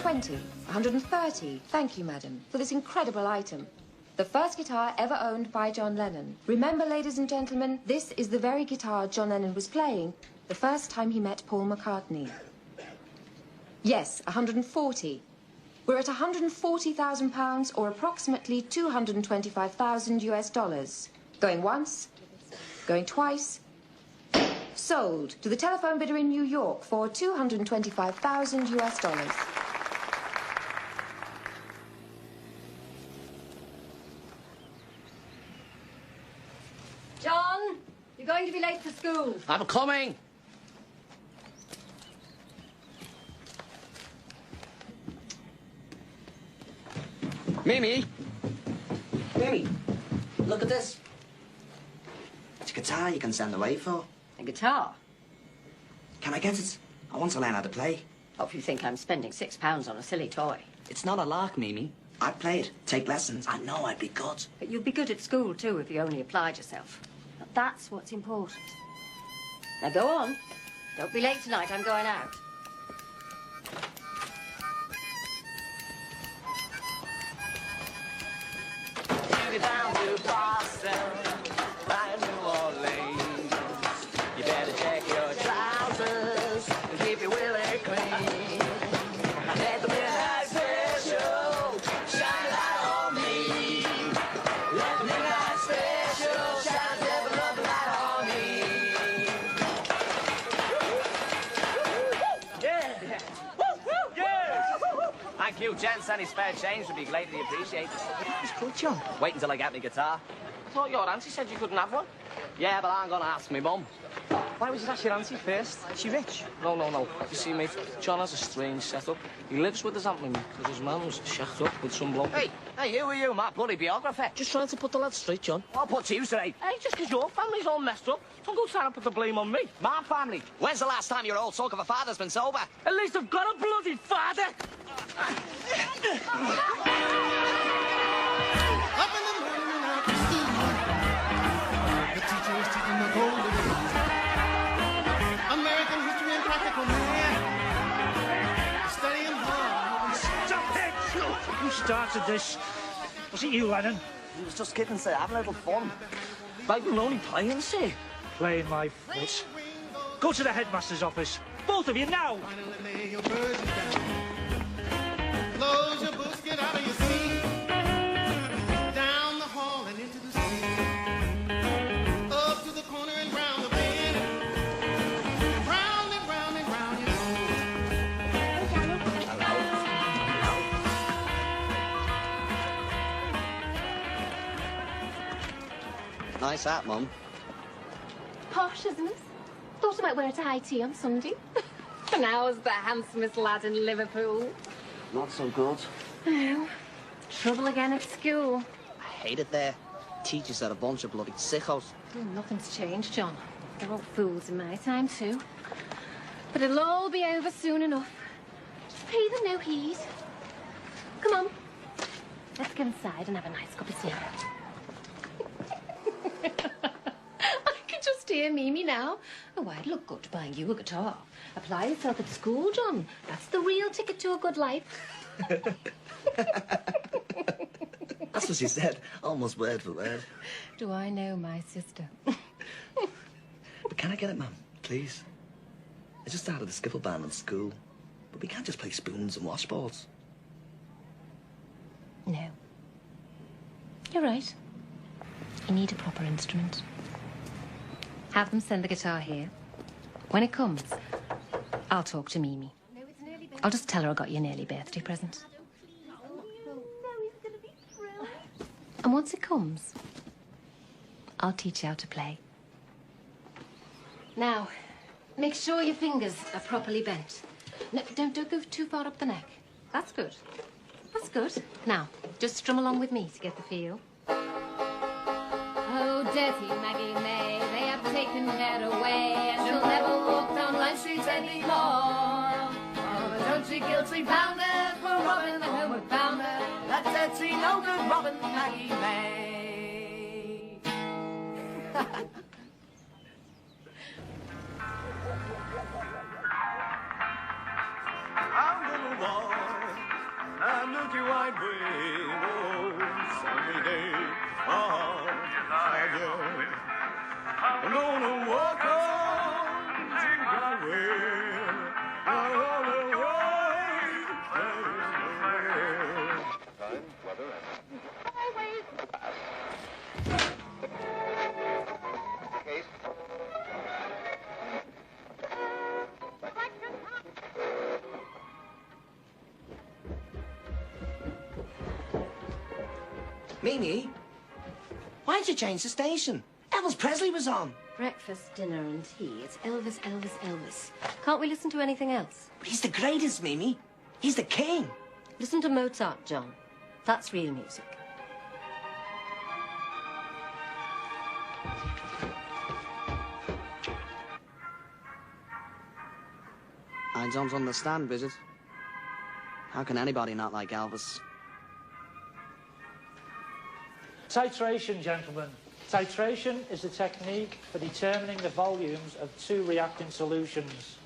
120, 130, thank you, madam, for this incredible item. The first guitar ever owned by John Lennon. Remember, ladies and gentlemen, this is the very guitar John Lennon was playing the first time he met Paul McCartney. Yes, 140. We're at £140,000, or approximately 225,000 US dollars. Going once, going twice. Sold to the telephone bidder in New York for 225,000 US dollars. John, you're going to be late for school. I'm coming. Mimi. Mimi, look at this. It's a guitar you can send away for. A guitar? Can I get it? I want to learn how to play. Oh, if you think I'm spending £6 on a silly toy. It's not a lark, Mimi. I'd play it, take lessons. I know I'd be good. But you'd be good at school, too, if you only applied yourself. Now, that's what's important. Now, go on. Don't be late tonight. I'm going out. Down to Boston, by New Orleans. You better check your trousers and keep your willy clean. Let the midnight special shine a light on me. Let the midnight special shine a lovely light on me. Yeah! Yeah! Thank you, gents. Any spare change would be greatly appreciated. It's good, John. Wait until I get my guitar. I thought your auntie said you couldn't have one. Yeah, but I'm gonna ask my mum. Why would you ask your auntie first? Is she rich? No. You see, mate, John has a strange setup. He lives with his aunt Mimi, because his mum's shacked up with some bloke. Hey, who are you, my bloody biographer? Just trying to put the lad straight, John. I'll put you straight. Hey, just because your family's all messed up, don't go trying to put the blame on me. My family. When's the last time your old soak of a father's been sober? At least I've got a bloody father. The teacher is teaching the golden American history and practical math. Studying hard. Stop it! Who started this? Was it you, Lennon? He was just kidding, sir, having a little fun. Like we were only playing, sir. Playing my foot. Go to the headmaster's office. Both of you, now! Finally lay your burdens down. Close your books, get out of your seat. Down the hall and into the street. Up to the corner and round the bend. Round and round and round you Hello. Nice hat, Mum. Posh, isn't it? Thought I might wear it to high tea on Sunday. And I was the handsomest lad in Liverpool. Not so good. Oh, trouble again at school. I hate it there. Teachers are a bunch of bloody sickos. Oh, nothing's changed, John. They're all fools in my time, too. But it'll all be over soon enough. Just pay them no heed. Come on. Let's get inside and have a nice cup of tea. I can just hear Mimi now. Oh, I'd look good buying you a guitar. Apply yourself at school, John. That's the real ticket to a good life. That's what she said, almost word for word. Do I know my sister? But can I get it, Mum? Please? I just started a skiffle band in school. But we can't just play spoons and washboards. No. You're right. You need a proper instrument. Have them send the guitar here. When it comes, I'll talk to Mimi. I'll just tell her I got you an early birthday present. And once it comes, I'll teach you how to play. Now, make sure your fingers are properly bent. No, don't go too far up the neck. That's good. That's good. Now, just strum along with me to get the feel. Oh, dirty Maggie May, they have taken her away, and she'll never walk down Line Street anymore. Oh, don't you guilty pounder for robbing the homeward bounder, that dirty, no good Robin Maggie May. I'm gonna walk Mimi, why'd you change the station? Elvis Presley was on. Breakfast, dinner and tea. It's Elvis, Elvis, Elvis. Can't we listen to anything else? But he's the greatest, Mimi. He's the king. Listen to Mozart, John. That's real music. I don't understand, Bridget. How can anybody not like Elvis? Titration, gentlemen. Titration is a technique for determining the volumes of two reactant solutions.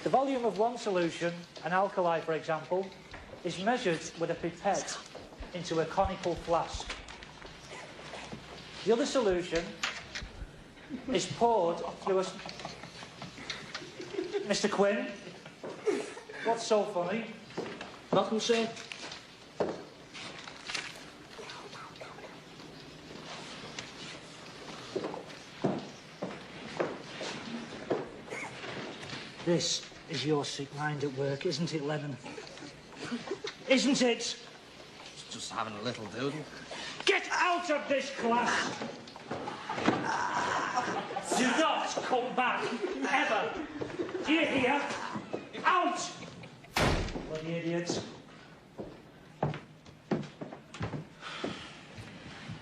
The volume of one solution, an alkali for example, is measured with a pipette into a conical flask. The other solution is poured through a... Mr. Quinn, what's so funny? Nothing, sir. This is your sick mind at work, isn't it, Lennon? Isn't it? Just having a little doodle. Get out of this class! Do not come back, ever! Do you hear? Out! Bloody idiots.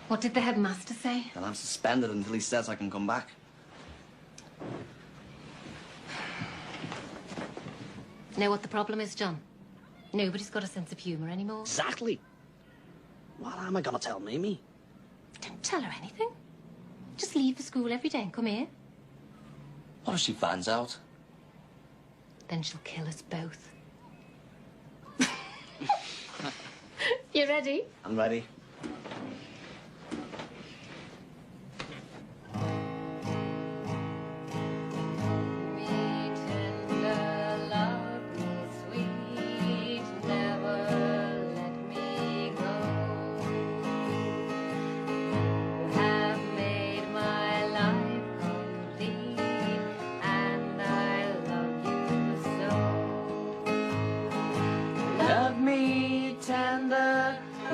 What did the headmaster say? And I'm suspended until he says I can come back. You know what the problem is, John? Nobody's got a sense of humour anymore. Exactly. What am I gonna tell Mimi? Don't tell her anything. Just leave for school every day and come here. What if she finds out? Then she'll kill us both. You ready? I'm ready.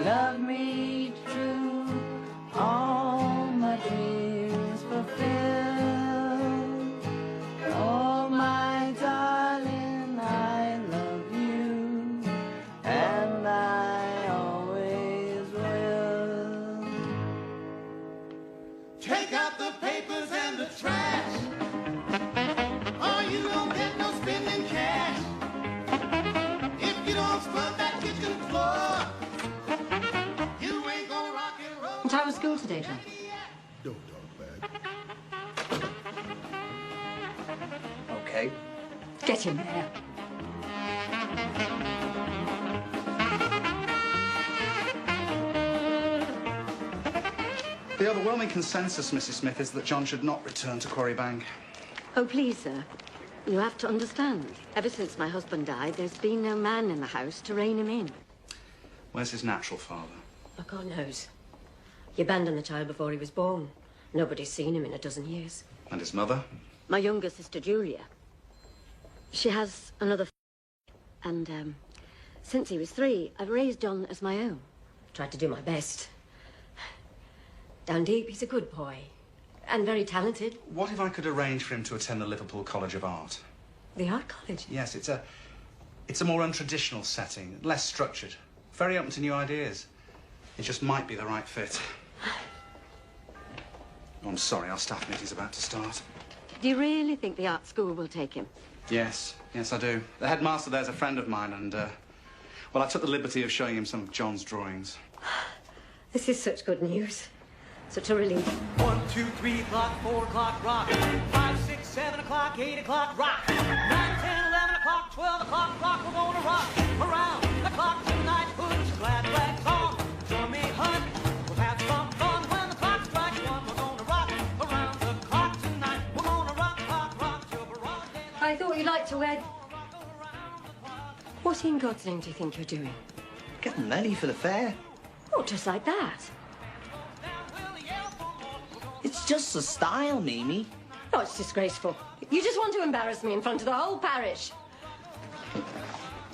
Love me true, all my dreams fulfill. Oh, my darling, I love you, and I always will. Take out the papers and the trash, or you don't get no spending cash. If you don't scrub that kitchen floor, What time was school today, John? don't talk bad. Okay. Get in there. The overwhelming consensus, Mrs. Smith, is that John should not return to Quarry Bank. Oh, please, sir. You have to understand. Ever since my husband died, there's been no man in the house to rein him in. Where's his natural father? Oh, God knows. He abandoned the child before he was born. Nobody's seen him in a dozen years. And his mother? My younger sister, Julia. She has another and, since he was 3, I've raised John as my own. Tried to do my best. Down deep, he's a good boy. And very talented. What if I could arrange for him to attend the Liverpool College of Art? The art college? Yes, it's a more untraditional setting, less structured, very open to new ideas. It just might be the right fit. Oh, I'm sorry, our staff meeting's about to start. Do you really think the art school will take him? Yes, I do. The headmaster there's a friend of mine, and, well, I took the liberty of showing him some of John's drawings. This is such good news. Such a relief. 1, 2, 3 o'clock, 4 o'clock, rock. 5, 6, 7 o'clock, 8 o'clock, rock. 9, 10, 11 o'clock, 12 o'clock, rock. We're gonna rock around the clock tonight. Put your glad rags on. Join me, hun. We'll have some fun when the clock strikes 1. We're gonna rock around the clock tonight. We're gonna rock till broad daylight. I thought you'd like to wed. What in God's name do you think you're doing? Getting ready for the fair. Oh, just like that. It's just the style, Mimi. Oh, it's disgraceful. You just want to embarrass me in front of the whole parish.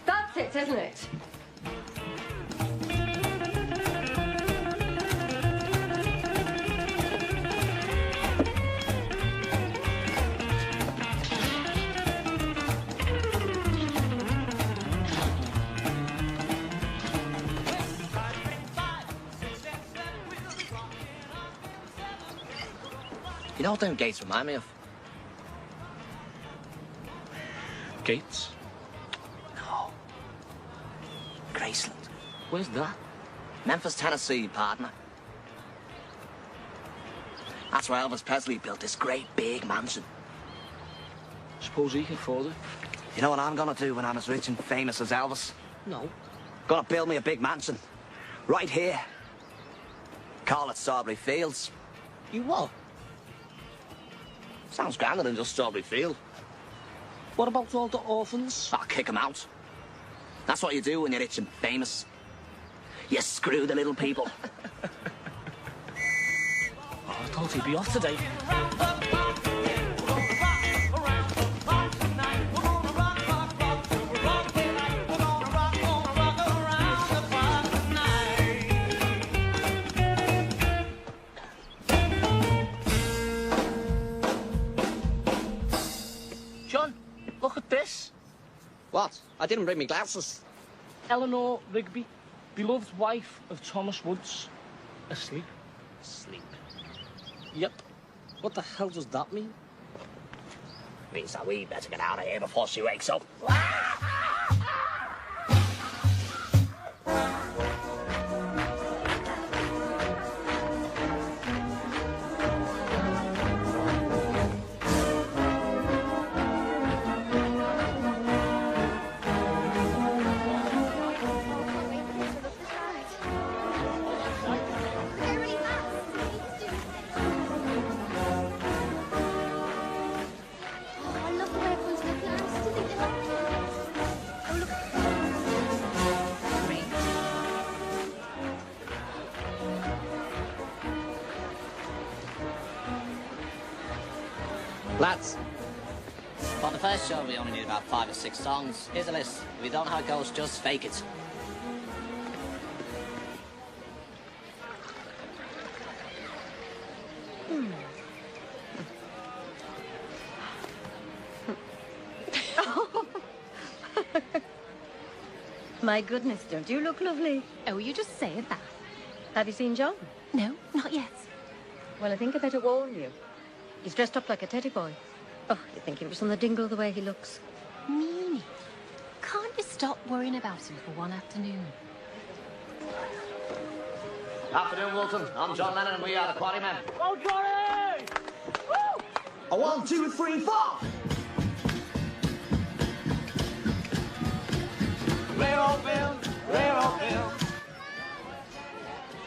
That's it, isn't it? You know what them gates remind me of? Gates? No. Graceland. Where's that? Memphis, Tennessee, partner. That's where Elvis Presley built this great big mansion. Suppose he can afford it? You know what I'm gonna do when I'm as rich and famous as Elvis? No. Gonna build me a big mansion. Right here. Call it Strawberry Fields. You what? Sounds grander than just Strawberry Field. What about all the orphans? I'll kick them out. That's what you do when you're rich and famous. You screw the little people. Oh, I thought he'd be off today. John, look at this. What? I didn't bring me glasses. Eleanor Rigby, beloved wife of Thomas Woods, asleep. Sleep. Yep. What the hell does that mean? Means that we better get out of here before she wakes up. Lads. For the first show, we only need about 5 or 6 songs. Here's a list. If you don't know how it goes, just fake it. My goodness, don't you look lovely? Oh, you just say that. Have you seen John? No, not yet. Well, I think I better warn you. He's dressed up like a teddy boy. Oh, you think he was on the dingle the way he looks? Meanie, can't you stop worrying about him for one afternoon? Afternoon, Wilton. I'm John Lennon, and we are the Quarrymen. Oh, Johnny! A 1, 2, 3, 4.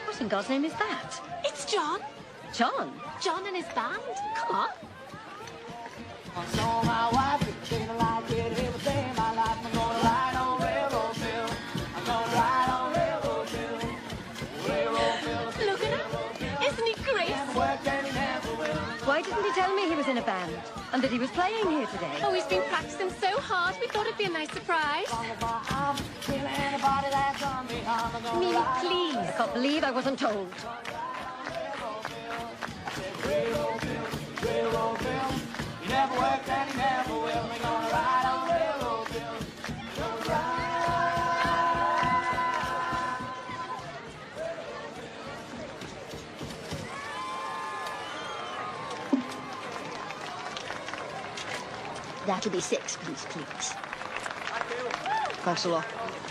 What in God's name is that? It's John. John? John and his band. Come on. Look at him. Isn't he great? Why didn't he tell me he was in a band and that he was playing here today? Oh, he's been practicing so hard. We thought it'd be a nice surprise. Meanie, please. I can't believe I wasn't told. That'll be 6, please. Thanks a lot.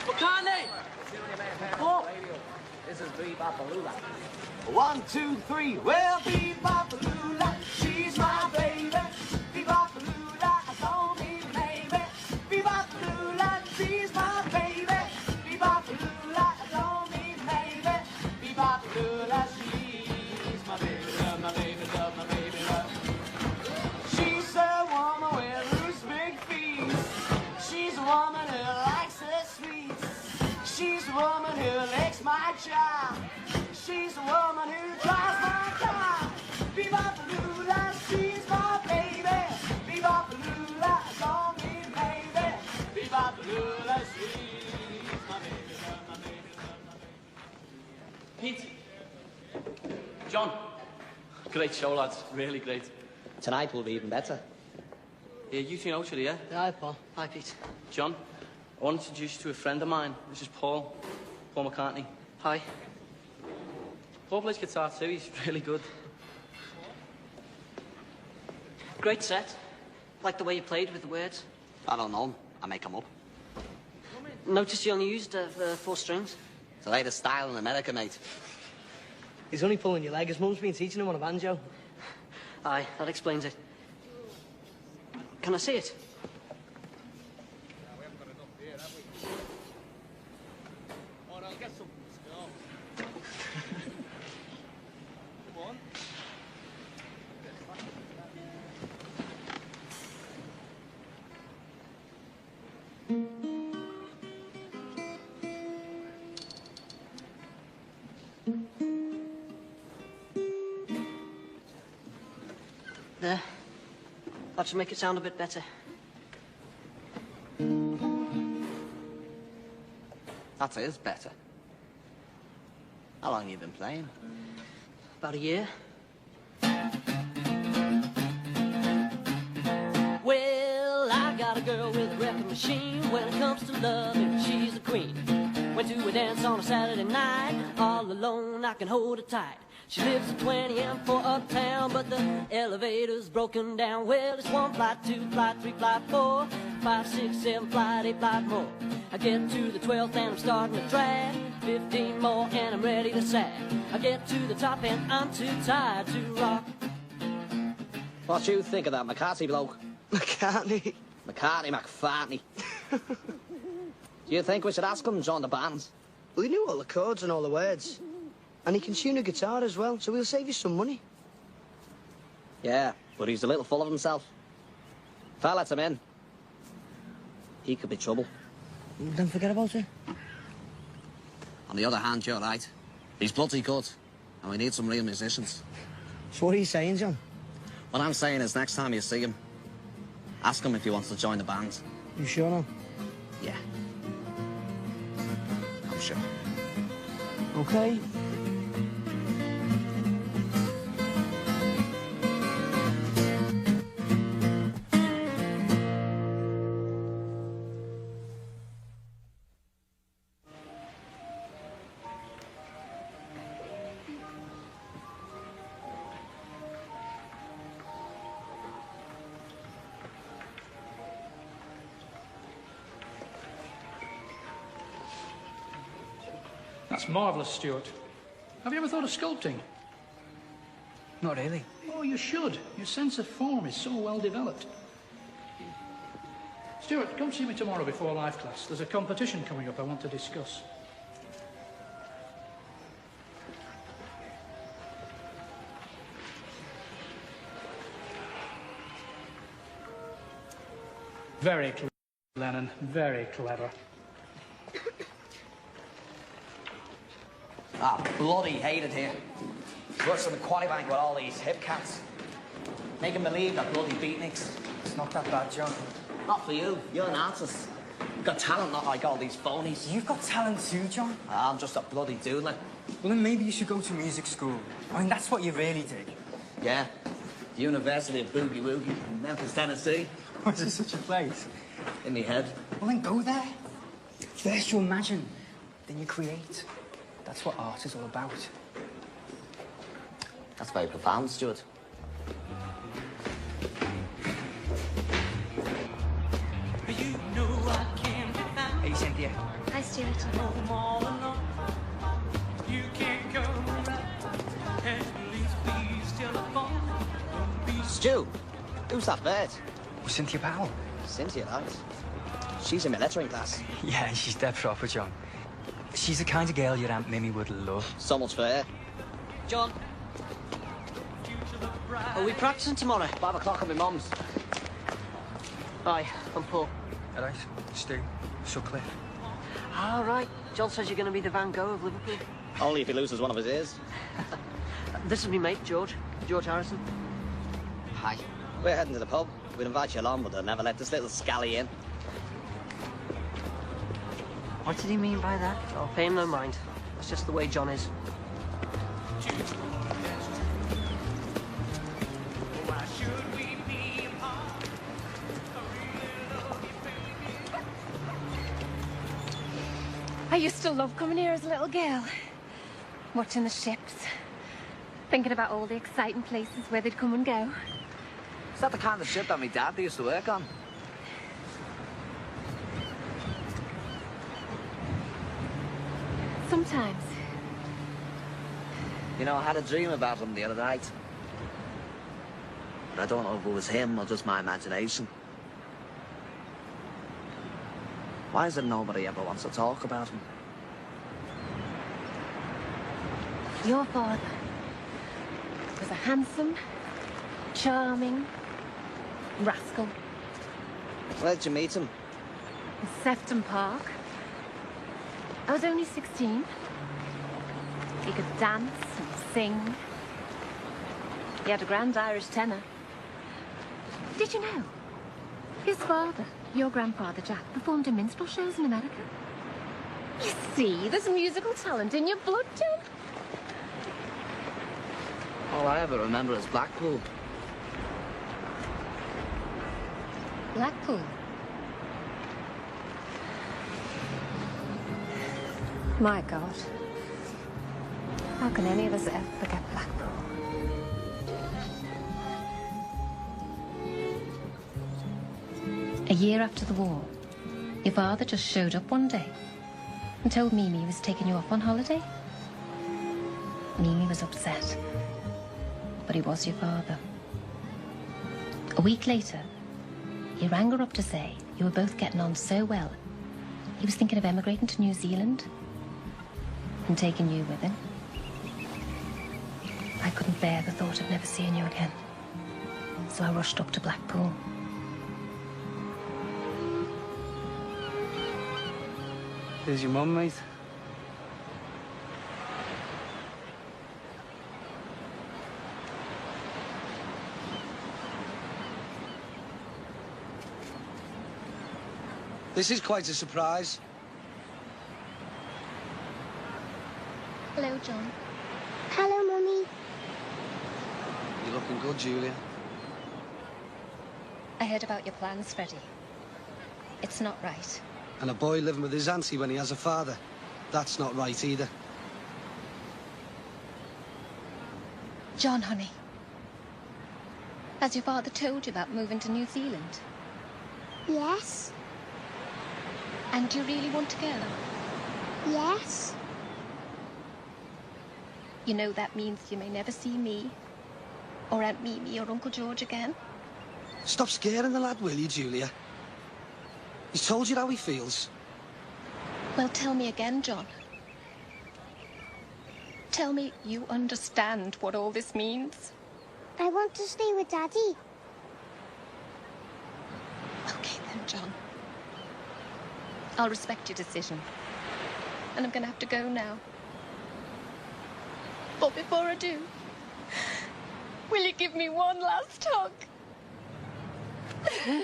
McCartney! Oh! This is Bebopalula. 1, 2, 3. Well, Bebopalula, she's my baby. Bebopalula, I told me maybe. Bebopalula, she's my baby. Bebopalula, I told me maybe. Bebopalula, she's my baby, love my baby, love my baby, love. She's a woman with loose big feet. She's a woman who likes the sweets. She's a woman who licks my child. She's a woman who drives my car. Bebopalula, she's my baby. Bebopalula, call me baby. Bebopalula, she's my baby, love my baby, love my baby. Pete. John. Great show, lads. Really great. Tonight will be even better. Yeah, you two know each other, yeah? Hi, Paul. Hi, Pete. John, I want to introduce you to a friend of mine. This is Paul McCartney. Hi. Paul plays guitar too, he's really good. Great set. Like the way you played with the words. I don't know. I make them up. Noticed you only used the 4 strings. It's the latest style in America, mate. He's only pulling your leg. His mum's been teaching him on a banjo. Aye, that explains it. Can I see it? There. That should make it sound a bit better. That is better. How long have you been playing? About a year. Well, I got a girl with a record machine. When it comes to loving, she's the queen. Went to a dance on a Saturday night. All alone, I can hold her tight. She lives at 20 and 4 uptown, but the elevator's broken down. Well, it's 1 flight, 2 flight, 3 flight, 4, 5, 6, 7 flight, 8 flight more. I get to the 12th and I'm starting to drag. 15 more and I'm ready to sag. I get to the top and I'm too tired to rock. What do you think of that McCarthy bloke? McCartney? McCartney, McFartney. Do you think we should ask him to join the band? Well, he knew all the chords and all the words. And he can tune a guitar as well, so we'll save you some money. Yeah, but he's a little full of himself. If I let him in, he could be trouble. Then forget about it. On the other hand, you're right. He's bloody good, and we need some real musicians. So what are you saying, John? What I'm saying is next time you see him, ask him if he wants to join the band. You sure now? Yeah. I'm sure. Okay. That's marvellous, Stuart. Have you ever thought of sculpting? Not really. Oh, you should. Your sense of form is so well developed. Stuart, come see me tomorrow before life class. There's a competition coming up I want to discuss. Very clever, Lennon. Very clever. Ah, bloody hate it here. Works in the quality bank with all these hip cats. Make them believe they're bloody beatniks. It's not that bad, John. Not for you. You're an artist. You've got talent, not like all these phonies. You've got talent too, John. I'm just a bloody doodler. Well, then maybe you should go to music school. I mean, that's what you really dig. Yeah. The University of Boogie Woogie in Memphis, Tennessee. Was there such a place? In me head. Well, then go there. First you imagine, then you create. That's what art is all about. That's very profound, Stuart. Hey, Cynthia. Hi, Stuart. Stu, who's that bird? Oh, Cynthia Powell. Cynthia, right. She's in my lettering class. Yeah, she's dead proper, John. She's the kind of girl your Aunt Mimi would love. So much for her. John. Are we practicing tomorrow? 5 o'clock at my mum's. Aye, I'm Paul. All right, Stu, Sutcliffe. All right. John says you're going to be the Van Gogh of Liverpool. Only if he loses one of his ears. This is me mate, George Harrison. Hi. We're heading to the pub. We'd invite you along, but they'll never let this little scally in. What did he mean by that? Oh, pay him no mind. That's just the way John is. I used to love coming here as a little girl. Watching the ships. Thinking about all the exciting places where they'd come and go. Is that the kind of ship that my dad used to work on? Sometimes. You know, I had a dream about him the other night. But I don't know if it was him or just my imagination. Why is it nobody ever wants to talk about him? Your father was a handsome, charming rascal. Where'd you meet him? In Sefton Park. I was only 16. He could dance and sing. He had a grand Irish tenor. Did you know? His father, your grandfather Jack, performed in minstrel shows in America. You see, there's musical talent in your blood, John. All I ever remember is Blackpool. Blackpool? My God. How can any of us ever forget Blackpool? A year after the war, your father just showed up one day and told Mimi he was taking you off on holiday. Mimi was upset, but he was your father. A week later, he rang her up to say you were both getting on so well, he was thinking of emigrating to New Zealand and taking you with him. I couldn't bear the thought of never seeing you again, so I rushed up to Blackpool. There's your mum, mate. This is quite a surprise. Hello, John. Hello, Mummy. You're looking good, Julia. I heard about your plans, Freddie. It's not right. And a boy living with his auntie when he has a father. That's not right either. John, honey. Has your father told you about moving to New Zealand? Yes. And do you really want to go? Yes. You know that means you may never see me, or Aunt Mimi, or Uncle George again. Stop scaring the lad, will you, Julia? He's told you how he feels. Well, tell me again, John. Tell me you understand what all this means. I want to stay with Daddy. Okay then, John. I'll respect your decision. And I'm gonna have to go now. But before I do, will you give me one last hug? No,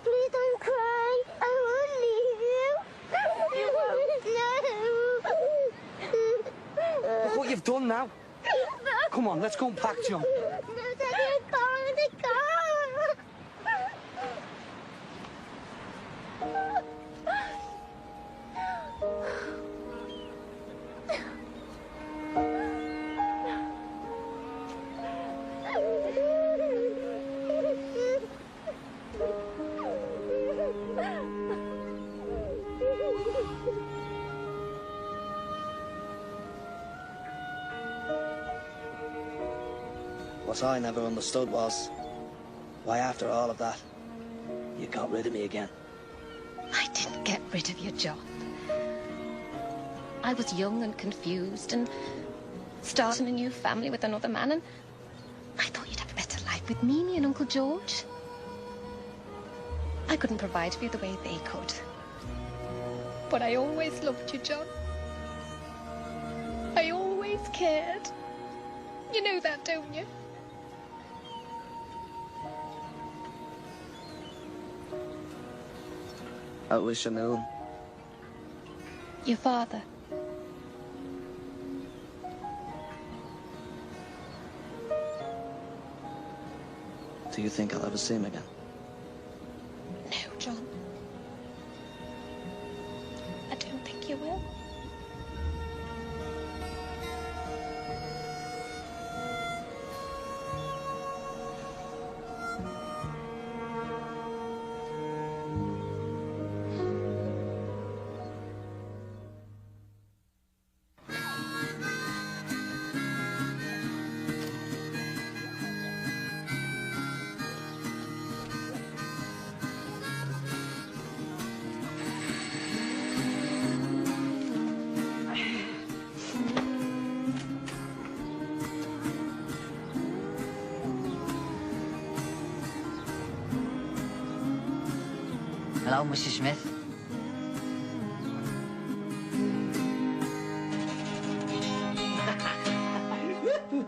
please don't cry. I won't leave you. No. Look what you've done now. Come on, let's go and pack, John. No, Daddy, I can't. What I never understood was why, after all of that, you got rid of me again. I didn't get rid of you, John. I was young and confused and starting a new family with another man, and I thought you'd have a better life with Mimi and Uncle George. I couldn't provide for you the way they could. But I always loved you, John. I always cared. You know that, don't you? I wish I knew him. Your father. Do you think I'll ever see him again? No, John. I don't think you will. Hello, Mrs. Smith.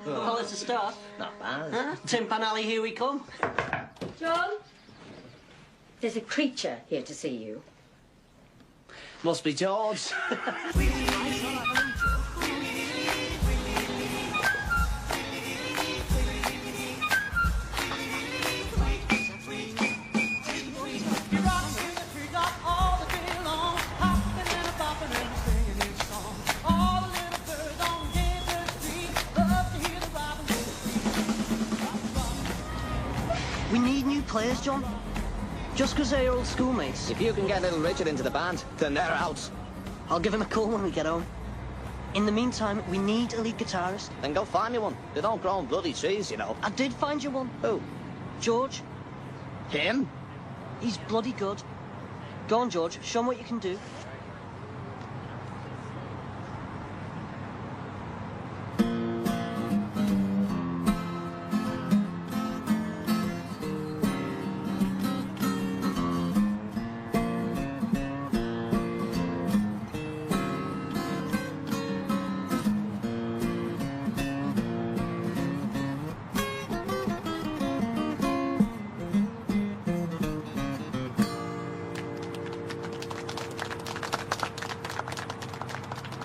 Well, it's a start. Not bad. Huh? Timpan Alley, here we come. John? There's a creature here to see you. Must be George. We need new players, John. Just because they're old schoolmates. If you can get little Richard into the band, then they're out. I'll give him a call when we get home. In the meantime, we need a lead guitarist. Then go find me one. They don't grow on bloody trees, you know. I did find you one. Who? George. Him? He's bloody good. Go on, George. Show him what you can do.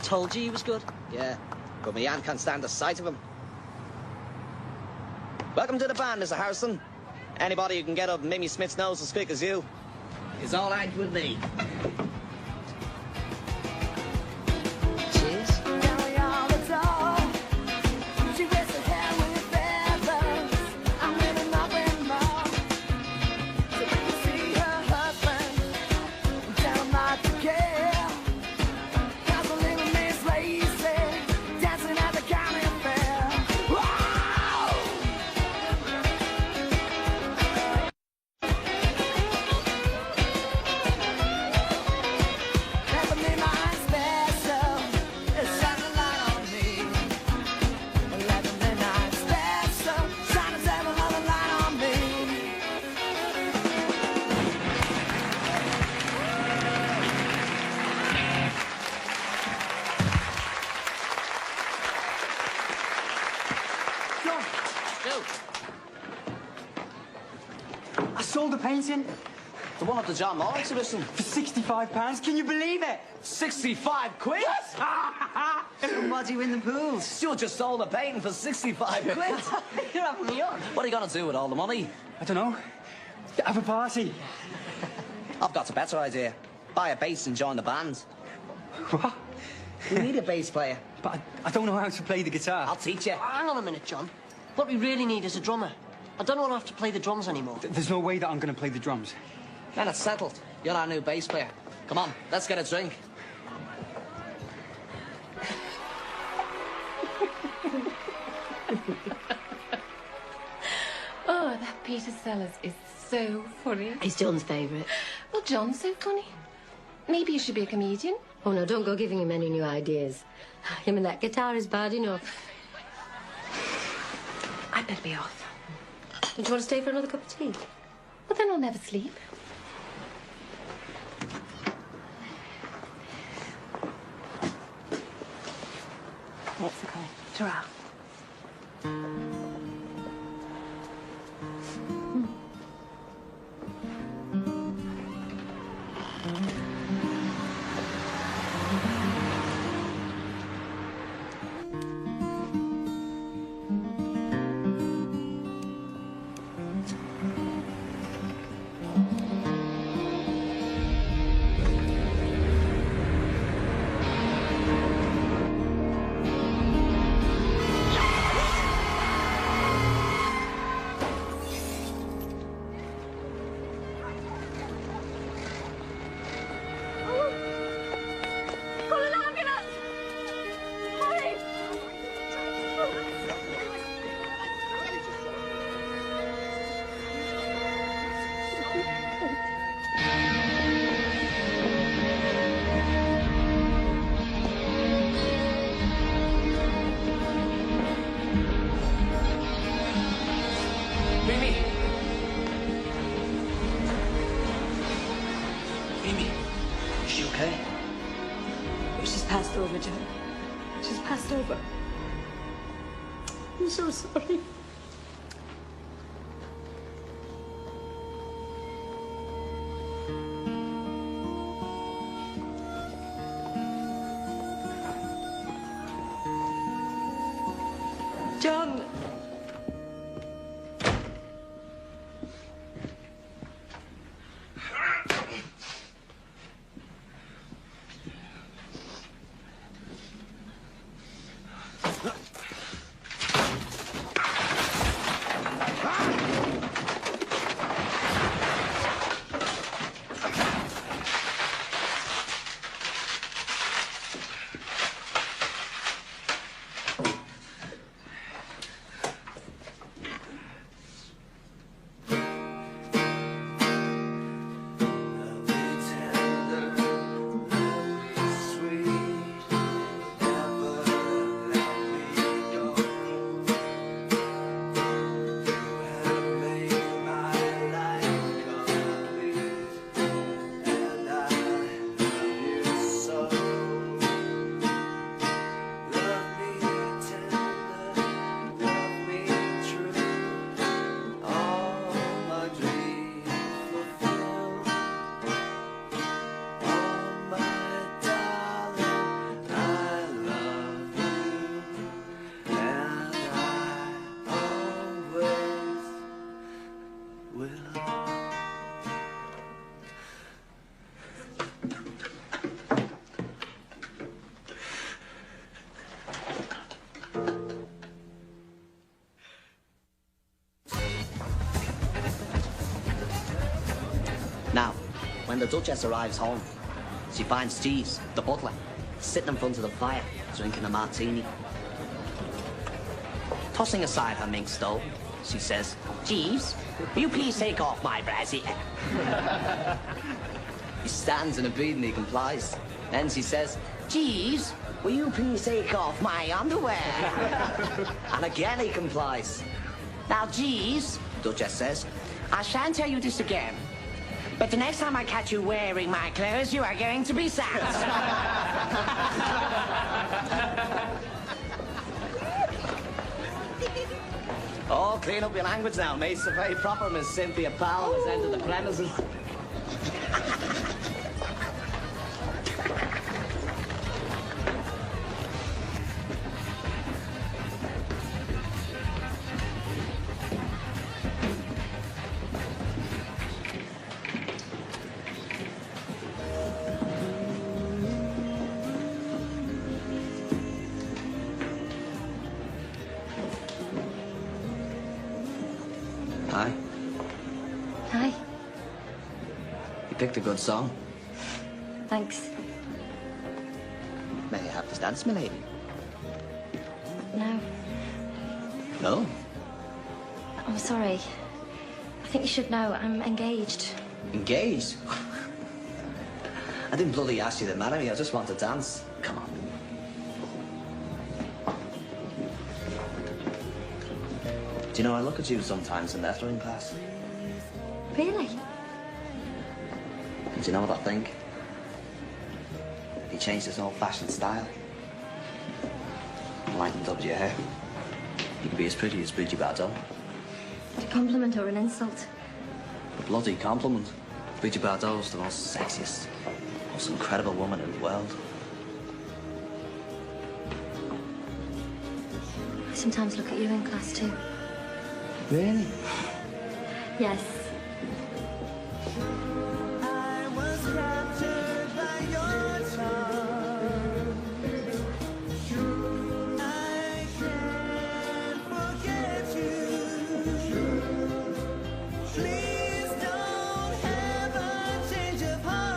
Told you he was good. Yeah, but my aunt can't stand the sight of him. Welcome to the band, Mr. Harrison. Anybody who can get up Mimi Smith's nose as quick as you is all right with me. Cheers. I sold the painting The one at the John Moore exhibition. for £65. Can you believe it? 65 quid? Somebody win the pools. You just sold a painting for 65 quid. You're having me on. What are you going to do with all the money? I don't know. Have a party. I've got a better idea. Buy a bass and join the band. What? We need a bass player. But I don't know how to play the guitar. I'll teach you. Hang on a minute, John. What we really need is a drummer. I don't want to have to play the drums anymore. There's no way that I'm going to play the drums. Then it's settled. You're our new bass player. Come on, let's get a drink. Oh, that Peter Sellers is so funny. He's John's favourite. Well, John's so funny. Maybe you should be a comedian. Oh, no, don't go giving him any new ideas. Him and that guitar is bad enough. I'd better be off. Don't you want to stay for another cup of tea? Well, then I'll never sleep. That's okay. Ta-ra. passed over, John. She's passed over. I'm so sorry. John. Now, when the Duchess arrives home, she finds Jeeves, the butler, sitting in front of the fire, drinking a martini. Tossing aside her mink stole, she says, "Jeeves, will you please take off my brassiere?" He stands in a bead and he complies. Then she says, "Jeeves, will you please take off my underwear?" And again he complies. "Now, Jeeves," Duchess says, "I shan't tell you this again, but the next time I catch you wearing my clothes, you are going to be sad." Oh, clean up your language now, mate. It's a very proper Miss Cynthia Powell has entered the premises. Hi. Hi. You picked a good song. Thanks. May I have this dance, my lady? No, No? I'm sorry. I think you should know I'm engaged. Engaged? I didn't bloody ask you to marry me. I just want to dance. Come on. Do you know, I look at you sometimes in lettering class. Really? And do you know what I think? If you changed this old-fashioned style, and lightened up your hair, you could be as pretty as Bridgie Bardot. A compliment or an insult? A bloody compliment. Bridgie Bardot's the most sexiest, most incredible woman in the world. I sometimes look at you in class too. Really? Yes. I was captured by your charm. I can't forget you. Please don't have a change of heart.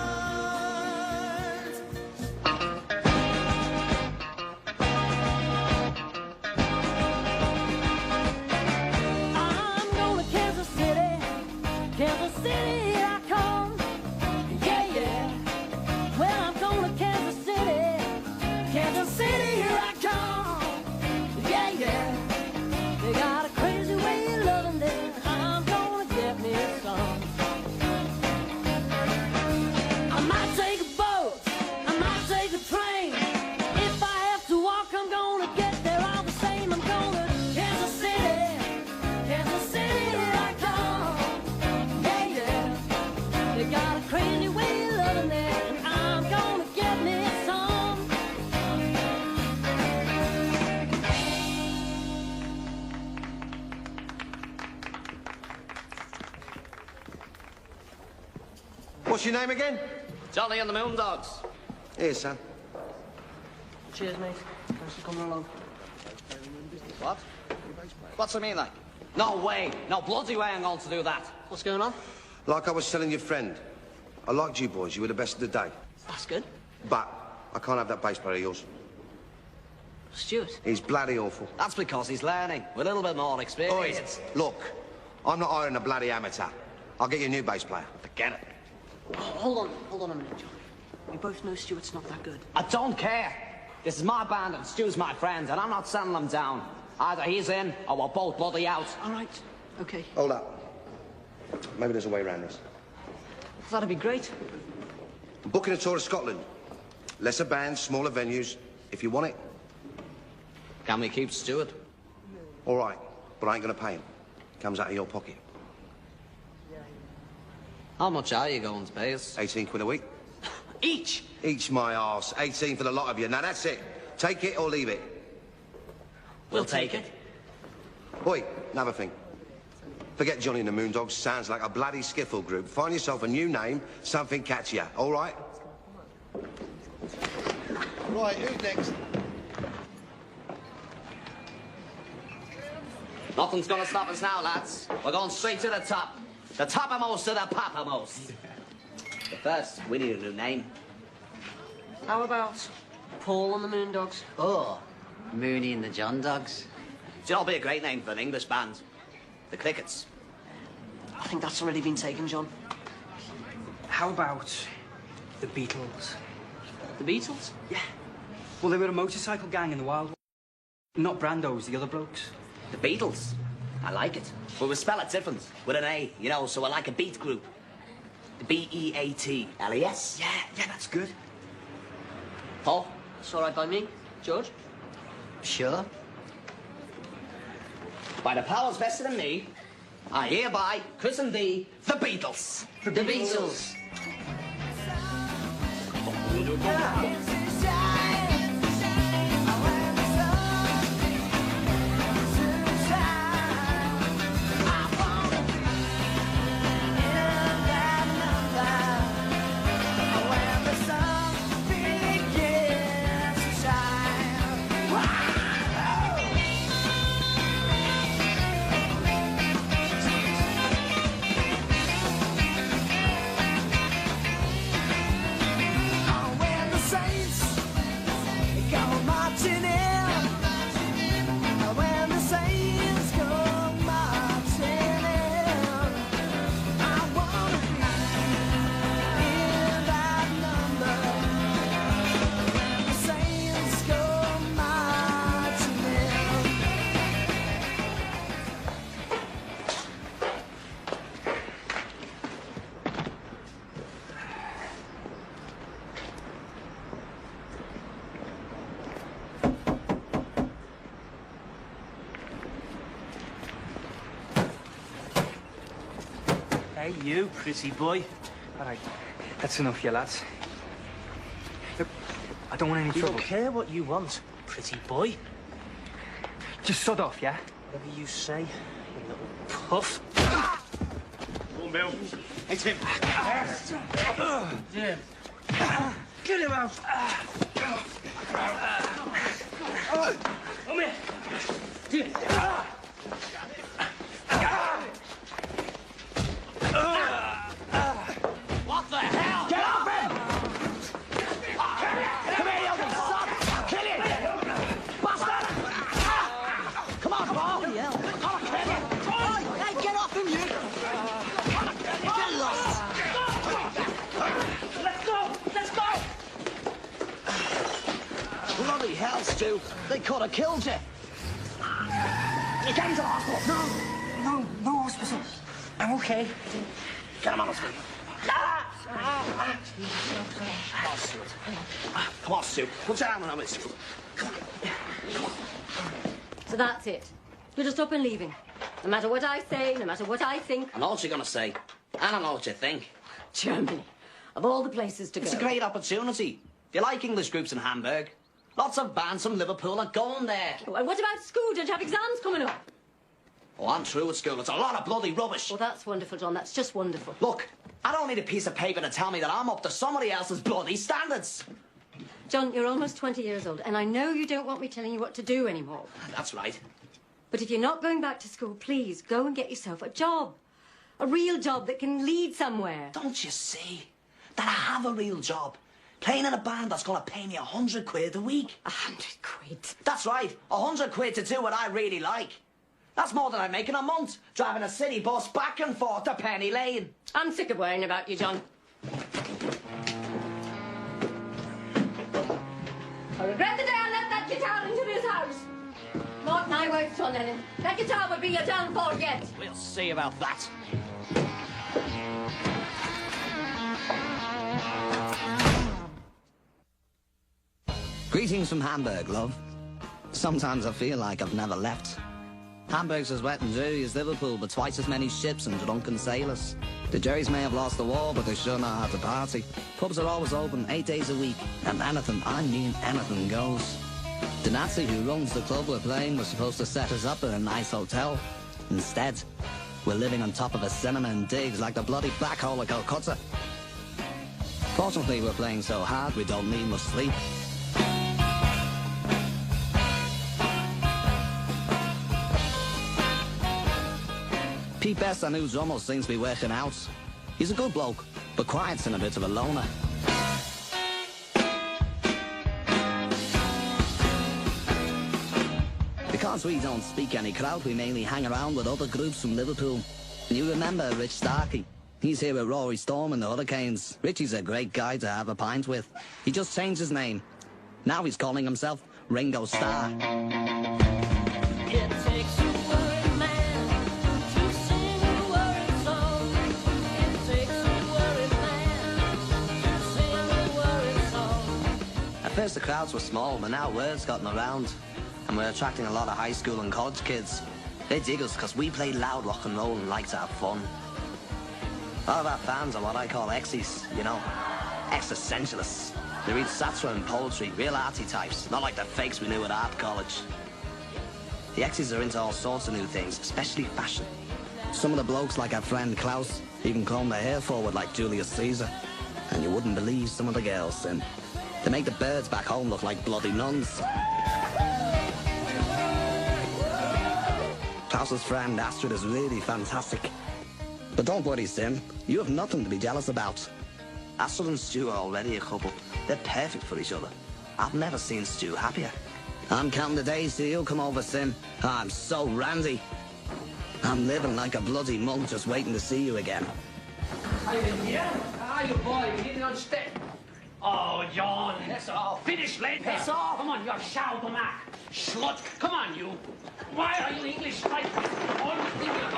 I'm going to Kansas City. Kansas City I come. Yeah, yeah. Well, I'm going to Kansas City. Kansas City here I come. Yeah, yeah. They got a crazy way of loving there. I'm going to get me some. I might take a boat. I might take a train. What's your name again? Johnny and the Moondogs. Here, son. Cheers, mate. Thanks for coming along. What? What's it mean, like? No way. No bloody way I'm going to do that. What's going on? Like I was telling your friend, I liked you boys. You were the best of the day. That's good. But I can't have that bass player of yours. Stuart? He's bloody awful. That's because he's learning with a little bit more experience. Oi, look, I'm not hiring a bloody amateur. I'll get you a new bass player. Forget it. Oh, hold on a minute, John. We both know Stuart's not that good. I don't care. This is my band and Stu's my friend, and I'm not sending them down. Either he's in, or we're both bloody out. All right. Okay. Hold up. Maybe there's a way around this. That'd be great. I'm booking a tour of Scotland. Lesser bands, smaller venues. If you want it. Can we keep Stuart? All right, but I ain't gonna pay him. Comes out of your pocket. How much are you going to pay us? 18 quid a week. Each? Each my arse. 18 for the lot of you. Now that's it. Take it or leave it. We'll take it. Oi, another thing. Forget Johnny and the Moondogs. Sounds like a bloody skiffle group. Find yourself a new name, something catchier. All right? Right, who's next? Nothing's gonna stop us now, lads. We're going straight to the top. The toppermost of the poppermost. But first, we need a new name. How about Paul and the Moondogs? Oh, Mooney and the John Dogs. Do you know, it'll be a great name for an English band. The Crickets. I think that's already been taken, John. How about the Beatles? The Beatles? Yeah. Well, they were a motorcycle gang in the Wild West. Not Brando's, the other blokes. The Beatles. I like it. But we spell it different, with an A, you know, so we're like a beat group. The B-E-A-T-L-E-S. Yeah, that's good. Paul? It's all right by me. George? Sure. By the powers vested in me, I hereby christen thee the Beatles. The Beatles. Hey, you, pretty boy. All right, that's enough, you lads. Look, I don't want any trouble. You don't care what you want, pretty boy. Just sod off, yeah? Whatever you say, you little puff. Go on, Bill. Hey, Tim. Jim. Get him out. Come here. Jim. What the hell? Get off him! Come here, you ugly son! I'll kill you! Bastard! Come on, Paul! I'll kill you! Hey, get off him, you! Get lost! Let's go! Bloody hell, Stu! They could have killed you! You get him to the hospital! No hospital. I'm okay. Get him on the street! Come on, Stu. Put your arm around me, Stu. Come on. So that's it. You're just up and leaving. No matter what I say, no matter what I think. I know what you're going to say. I don't know what you think. Germany. Of all the places to go. It's a great opportunity. If you like English groups in Hamburg, lots of bands from Liverpool are going there. Oh, and what about school? Don't you have exams coming up? Oh, I'm through at school. It's a lot of bloody rubbish. Well, that's wonderful, John. That's just wonderful. Look, I don't need a piece of paper to tell me that I'm up to somebody else's bloody standards. John, you're almost 20 years old, and I know you don't want me telling you what to do anymore. That's right. But if you're not going back to school, please go and get yourself a job. A real job that can lead somewhere. Don't you see that I have a real job? Playing in a band that's going to pay me 100 quid a week. 100 quid? That's right, 100 quid to do what I really like. That's more than I make in a month, driving a city bus back and forth to Penny Lane. I'm sick of worrying about you, John. I regret the day I let that guitar into this house. Mark my words, John Lennon. That guitar would be your downfall yet. We'll see about that. Greetings from Hamburg, love. Sometimes I feel like I've never left. Hamburg's as wet and dreary as Liverpool, but twice as many ships and drunken sailors. The Jerrys may have lost the war, but they sure know how to party. Pubs are always open 8 days a week, and anything, I mean anything, goes. The Nazi who runs the club we're playing was supposed to set us up in a nice hotel. Instead, we're living on top of a cinema in digs like the bloody black hole of Calcutta. Fortunately, we're playing so hard we don't need much sleep. Pete Best, our new drummer, seems to be working out. He's a good bloke, but quiet's and a bit of a loner. Because we don't speak any crowd, we mainly hang around with other groups from Liverpool. And you remember Rich Starkey? He's here with Rory Storm and the Hurricanes. Richie's a great guy to have a pint with. He just changed his name. Now he's calling himself Ringo Starr. It takes a worried man to sing a worried song. It takes a worried man to sing a worried song. At first the crowds were small, but now word's gotten around. And we're attracting a lot of high school and college kids. They dig us because we play loud rock and roll and like to have fun. A lot of our fans are what I call exies, you know, existentialists. They read satire and poetry, real arty types, not like the fakes we knew at art college. The exies are into all sorts of new things, especially fashion. Some of the blokes, like our friend Klaus, even comb their hair forward like Julius Caesar. And you wouldn't believe some of the girls, Sim. They make the birds back home look like bloody nuns. Klaus's friend Astrid is really fantastic. But don't worry, Sim. You have nothing to be jealous about. Astrid and Stu are already a couple. They're perfect for each other. I've never seen Stu happier. I'm counting the days till you come over, Sim. I'm so randy. I'm living like a bloody monk just waiting to see you again. Are you here? How are you, boy? You getting on step? Oh, John. Piss off. Finish later. Piss off. Come on, you're Schaubermack. Schlut. Come on, you. Why are you English like this? All you think about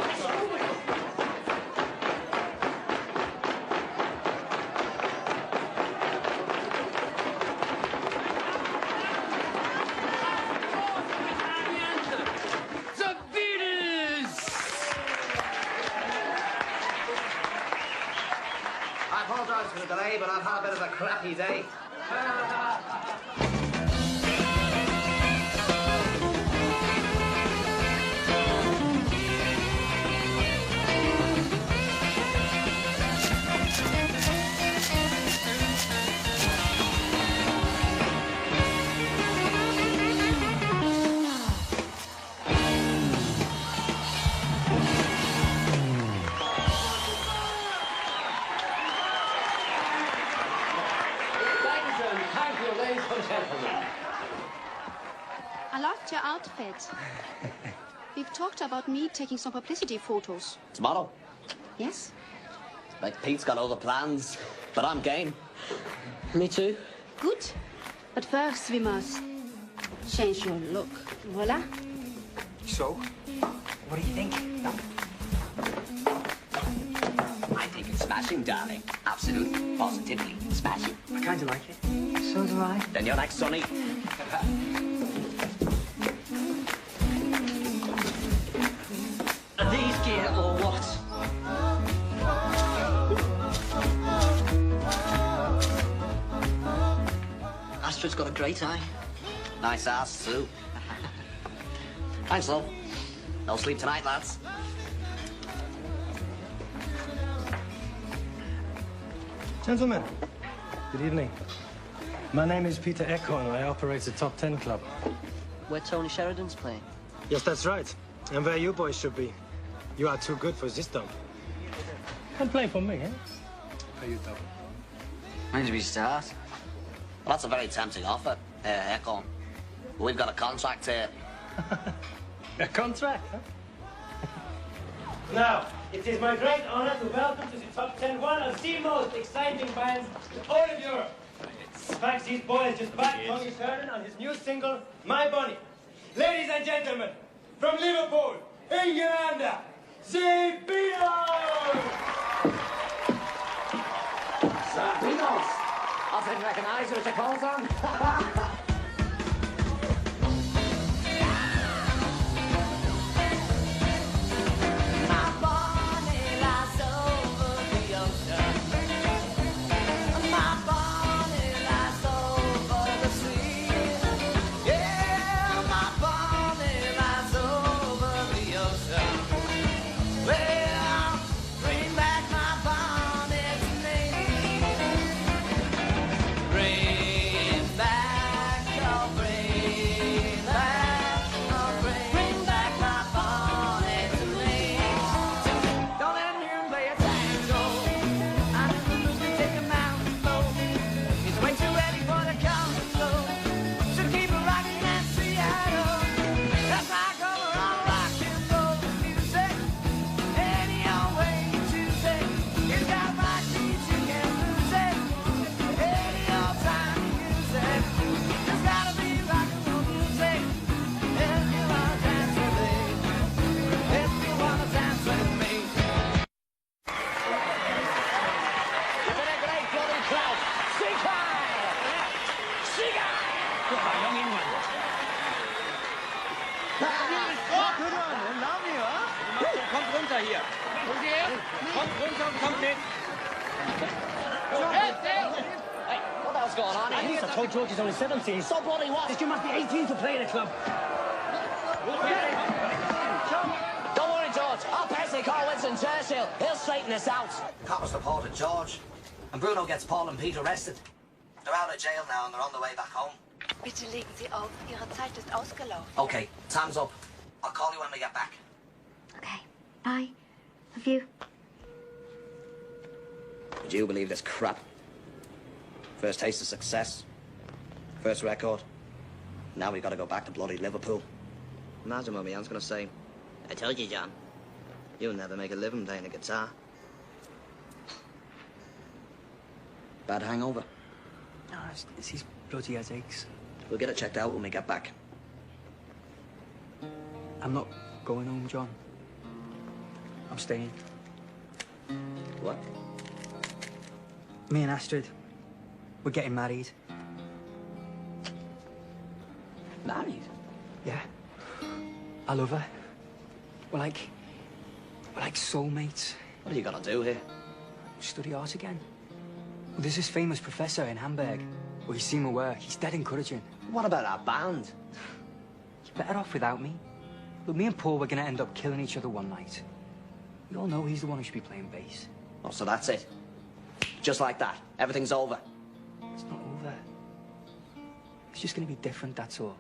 the Beatles! I apologise for the delay, but I've had a bit of a crappy day. I liked your outfit. We've talked about me taking some publicity photos. Tomorrow? Yes? Like, Pete's got other plans, but I'm game. Me too. Good. But first we must change your look. Voila. So, what do you think? I think it's smashing, darling. Absolutely, positively smashing. I kind of like it. So do I. Then you're next, Sonny. Are these gear or what? Astrid's got a great eye. Nice ass, too. Thanks, love. No sleep tonight, lads. Gentlemen, good evening. My name is Peter Eckhorn. I operate the Top 10 Club. Where Tony Sheridan's playing. Yes, that's right. And where you boys should be. You are too good for this dump. Don't play for me, eh? How you doing? When did we start? Well, that's a very tempting offer, Eckhorn. We've got a contract here. A contract, huh? Now, it is my great honor to welcome to the Top 10 one of the most exciting bands in all of Europe. In fact, these boys just backed Tony Sheridan on his new single, My Bunny. Ladies and gentlemen, from Liverpool, England, the Beatles! The Beatles! I didn't recognize you as a call song. George is only 17. So bloody what? You must be 18 to play in a club. Don't worry, George. I'll personally call Winston Churchill. He'll straighten this out. Coppers reported George. And Bruno gets Paul and Pete arrested. They're out of jail now and they're on the way back home. Bitte legen Sie auf. Ihre Zeit ist ausgelaufen. Okay, time's up. I'll call you when we get back. Okay. Bye. Love you. Would you believe this crap? First taste of success. First record. Now we've got to go back to bloody Liverpool. Imagine what my aunt's going to say. I told you, John. You'll never make a living playing the guitar. Bad hangover? No, it's his bloody headaches. We'll get it checked out when we get back. I'm not going home, John. I'm staying. What? Me and Astrid, we're getting married. Married? Yeah. I love her. We're like soulmates. What are you gonna do here? Study art again. Well, there's this famous professor in Hamburg. Well, he's seen my work. He's dead encouraging. What about our band? You're better off without me. Look, me and Paul were gonna end up killing each other one night. We all know he's the one who should be playing bass. Oh, so that's it? Just like that? Everything's over? It's not over. It's just gonna be different, that's all.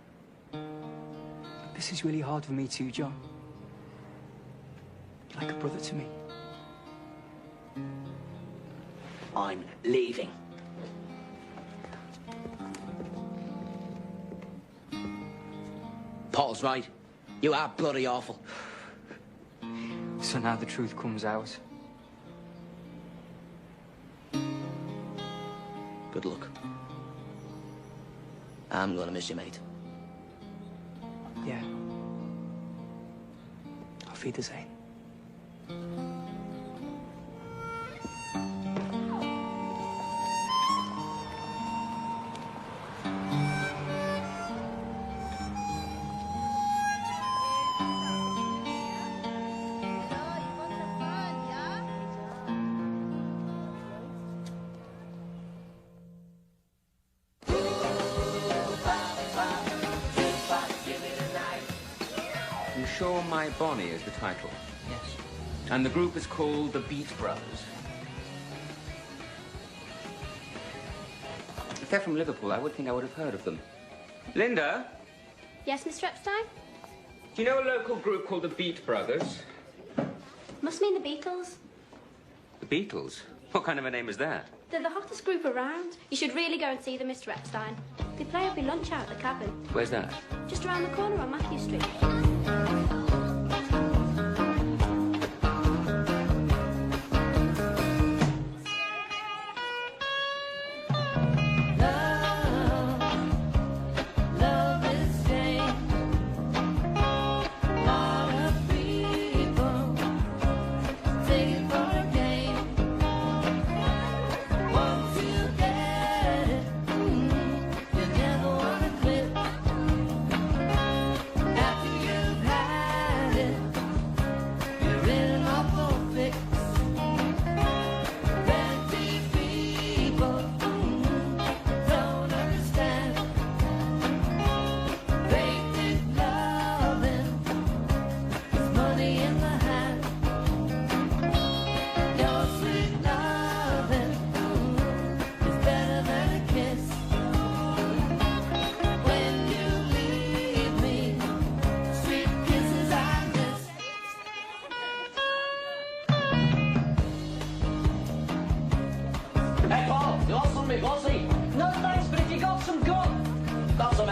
This is really hard for me too, John. You're like a brother to me. I'm leaving. Paul's right. You are bloody awful. So now the truth comes out. Good luck. I'm gonna miss you, mate. Yeah. Auf Wiedersehen. Sure My Bonnie is the title? Yes. And the group is called the Beat Brothers? If they're from Liverpool, I would think I would have heard of them. Linda, Yes, Mr. Epstein? do you know a local group called the Beat Brothers? Must mean the Beatles. The Beatles? What kind of a name is that? They're the hottest group around. You should really go and see them, Mr. Epstein. They play every lunch out at the cabin. Where's that? Just around the corner on Matthew Street.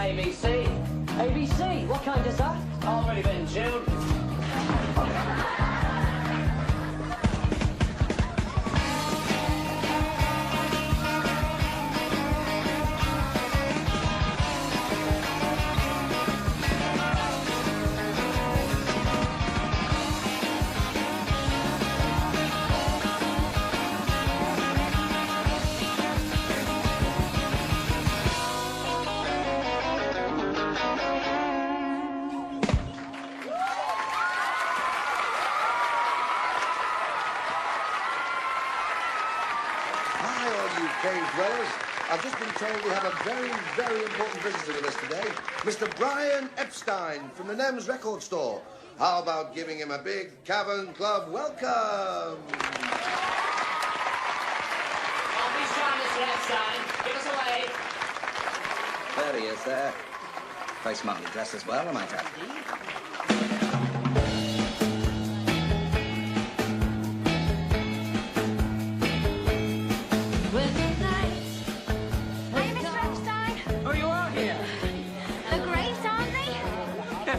ABC. ABC? What kind is that? Already been tuned. I've just been told we have a very, very important visitor with us today, Mr. Brian Epstein from the Nems record store. How about giving him a big Cavern Club welcome? Don't be shy, Mr. Epstein. Give us away. There he is, there. Very smartly dressed as well, I might add.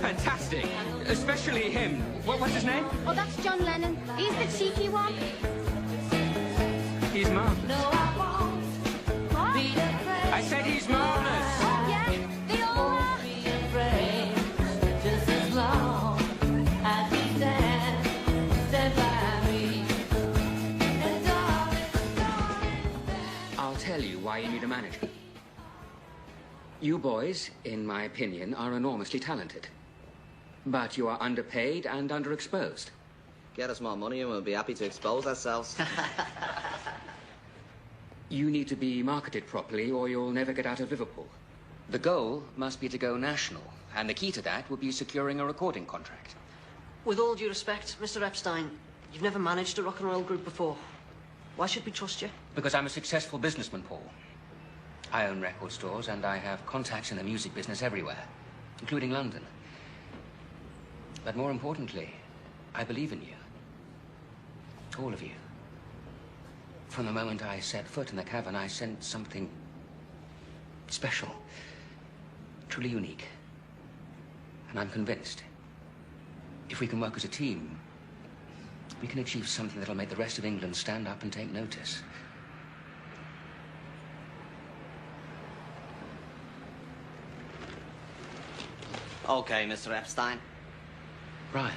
Fantastic. Especially him. What's his name? Oh, that's John Lennon. He's the cheeky one. He's marvellous. No, I won't. What? Be afraid. I said he's marvellous. Oh, yeah. They all are. Be afraid. Just as long as you stand by me. And darling, I'll tell you why you need a manager. You boys, in my opinion, are enormously talented. But you are underpaid and underexposed. Get us more money and we'll be happy to expose ourselves. You need to be marketed properly or you'll never get out of Liverpool. The goal must be to go national, and the key to that will be securing a recording contract. With all due respect, Mr. Epstein, you've never managed a rock and roll group before. Why should we trust you? Because I'm a successful businessman, Paul. I own record stores and I have contacts in the music business everywhere, including London. But more importantly, I believe in you. All of you. From the moment I set foot in the cavern, I sensed something special, truly unique. And I'm convinced, if we can work as a team, we can achieve something that'll make the rest of England stand up and take notice. Okay, Mr. Epstein. Brian.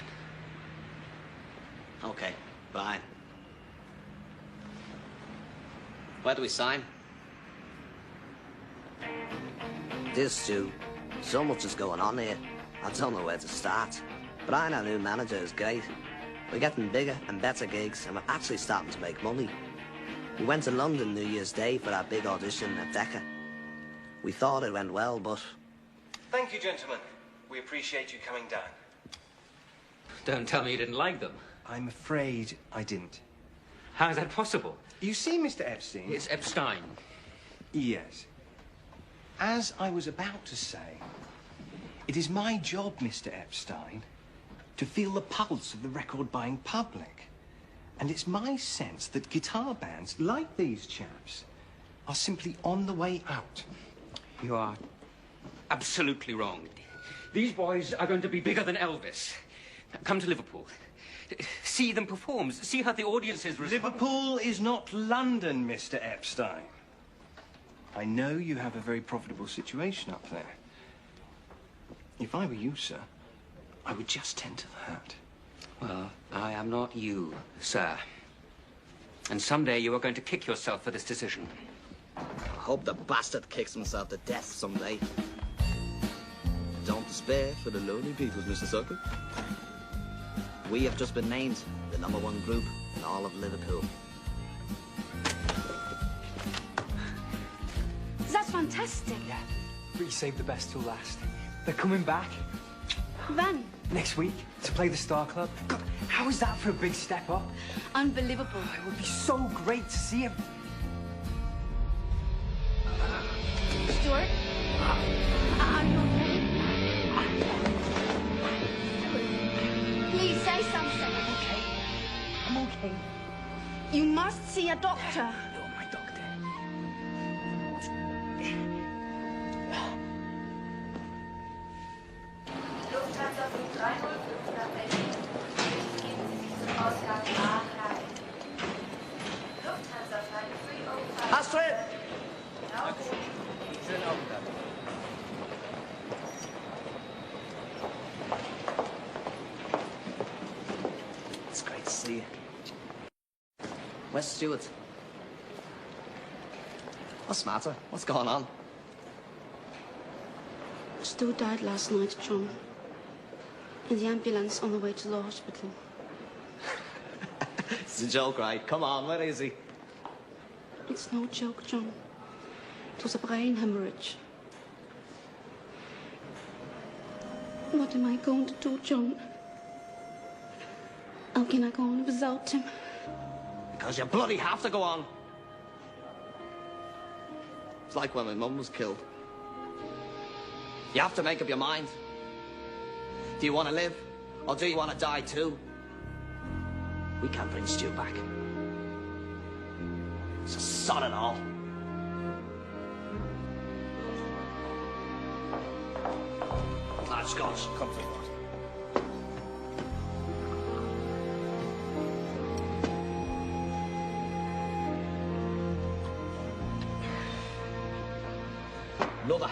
Okay, Brian. Where do we sign? Dear Stu, so much is going on here. I don't know where to start. Brian, our new manager, is great. We're getting bigger and better gigs, and we're actually starting to make money. We went to London New Year's Day for our big audition at Decca. We thought it went well, but... Thank you, gentlemen. We appreciate you coming down. Don't tell me you didn't like them. I'm afraid I didn't. How is that possible? You see, Mr. Epstein... It's Epstein. Yes. as I was about to say, it is my job, Mr. Epstein, to feel the pulse of the record-buying public. And it's my sense that guitar bands, like these chaps, are simply on the way out. You are absolutely wrong. These boys are going to be bigger than Elvis. Come to Liverpool. See them perform. See how the audiences respond. Liverpool is not London, Mr. Epstein. I know you have a very profitable situation up there. If I were you, sir, I would just tend to that. Well, I am not you, sir. And someday you are going to kick yourself for this decision. I hope the bastard kicks himself to death someday. Don't despair for the lonely Beatles, Mr. Sucker. We have just been named the #1 group in all of Liverpool. That's fantastic. Yeah, but you saved the best till last. They're coming back. When? Next week, to play the Star Club. God, how is that for a big step up? Unbelievable. It would be so great to see him. Stuart? Are you okay? Please say something. I'm okay. I'm okay. You must see a doctor. You're my doctor. Astrid! It's great to see you. Where's Stuart? What's the matter? What's going on? Stu died last night, John. In the ambulance on the way to the hospital. It's a joke, right? Come on, where is he? It's no joke, John. It was a brain hemorrhage. What am I going to do, John? How can I go on without him? Because you bloody have to go on. It's like when my mum was killed. You have to make up your mind. Do you want to live, or do you want to die too? We can't bring Stu back. It's a sod and all. Large Scotch, come to us. Another.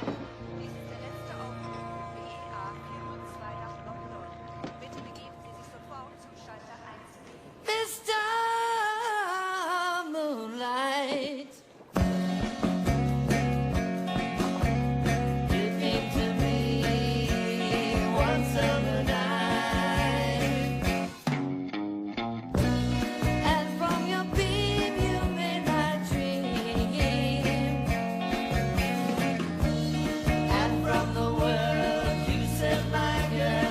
Mr. Moonlight, you came to me one summer night, and from your beam you made my dream, and from the world you set my girl.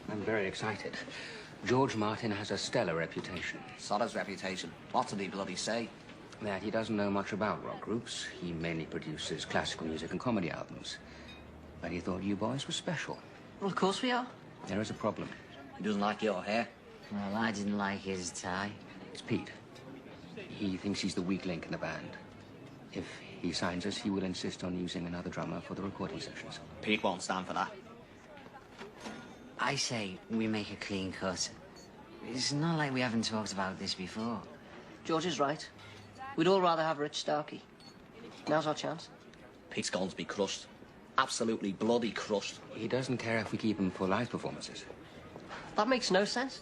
I'm very excited. George Martin has a stellar reputation. So does reputation. What did he bloody say? That he doesn't know much about rock groups. He mainly produces classical music and comedy albums. But he thought you boys were special. Well, of course we are. There is a problem. He doesn't like your hair. Well, I didn't like his tie. It's Pete. He thinks he's the weak link in the band. If he signs us, he will insist on using another drummer for the recording sessions. Pete won't stand for that. I say we make a clean cut. It's not like we haven't talked about this before. George is right. We'd all rather have Rich Starkey. Now's our chance. Pete's going to be crushed. Absolutely bloody crushed. He doesn't care if we keep him for live performances. That makes no sense.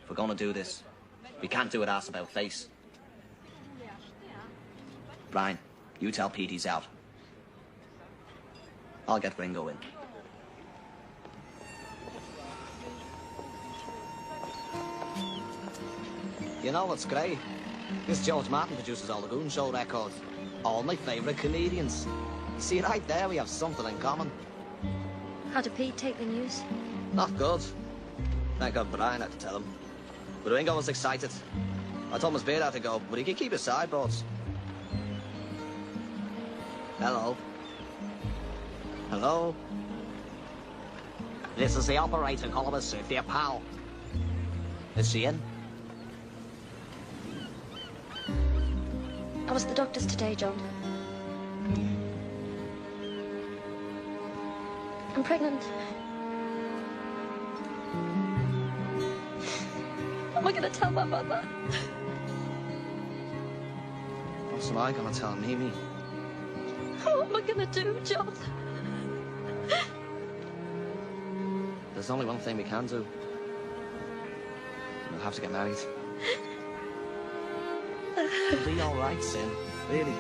If we're going to do this, we can't do it ass about face. Brian, you tell Pete he's out. I'll get Ringo in. You know what's great? This George Martin produces all the Goon Show records. All my favourite comedians. See, right there we have something in common. How did Pete take the news? Not good. Thank God Brian had to tell him. But Ringo was excited. I told him his beard had to go, but he could keep his sideboards. Hello. Hello? This is the operator calling us if dear pal. Is she in? I was at the doctor's today, John. I'm pregnant. Am I going to tell my mother? What's I gonna tell Mimi? What am I going to do, John? There's only one thing we can do. We'll have to get married. It'll be all right, Sin. Really.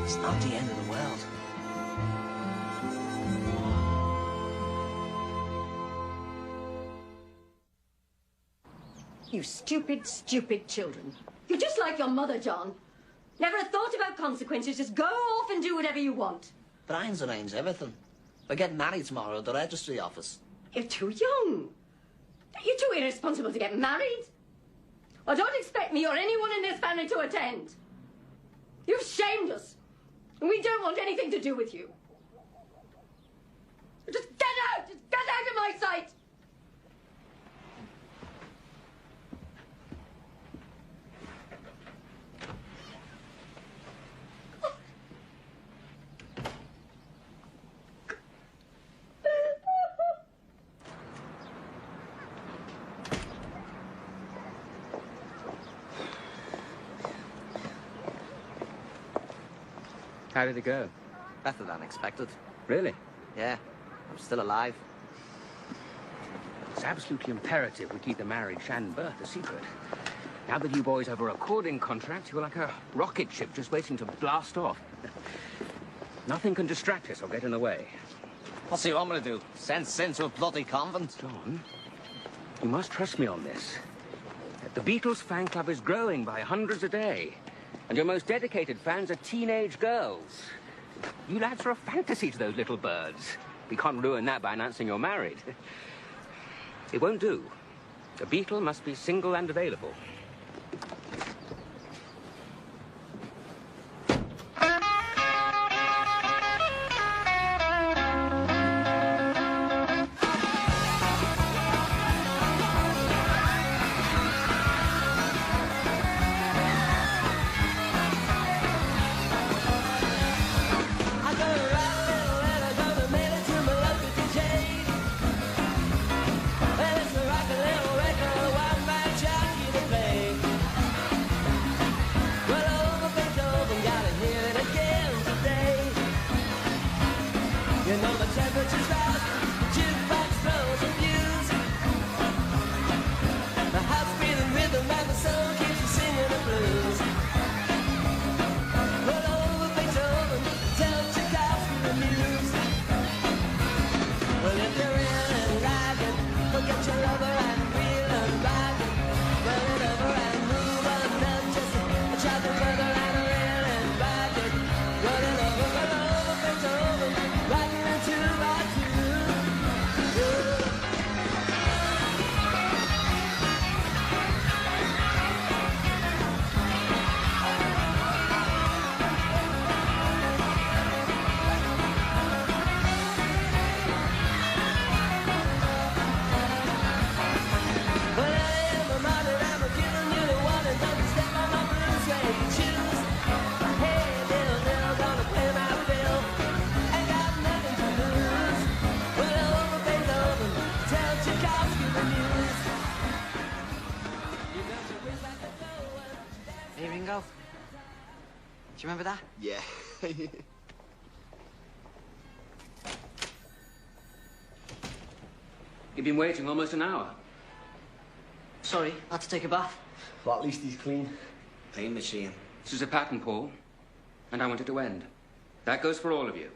It's not the end of the world. You stupid, stupid children. You're just like your mother, John. Never a thought about consequences. Just go off and do whatever you want. Brian's arranged everything. We're getting married tomorrow at the registry office. You're too young. You're too irresponsible to get married. Well, don't expect me or anyone in this family to attend. You've shamed us. And we don't want anything to do with you. Just get out! Just get out of my sight! How did it go? Better than expected. Really? Yeah, I'm still alive. It's absolutely imperative we keep the marriage and birth a secret. Now that you boys have a recording contract, you're like a rocket ship just waiting to blast off. Nothing can distract us or get in the way. What's he want me to do? Send Sin to a bloody convent? John, you must trust me on this. The Beatles fan club is growing by hundreds a day. And your most dedicated fans are teenage girls. You lads are a fantasy to those little birds. We can't ruin that by announcing you're married. It won't do. The Beatle must be single and available. Do you remember that? Yeah. You've been waiting almost an hour. Sorry, I had to take a bath. Well, at least he's clean. Clean machine. This is a pattern, Paul, and I want it to end. That goes for all of you.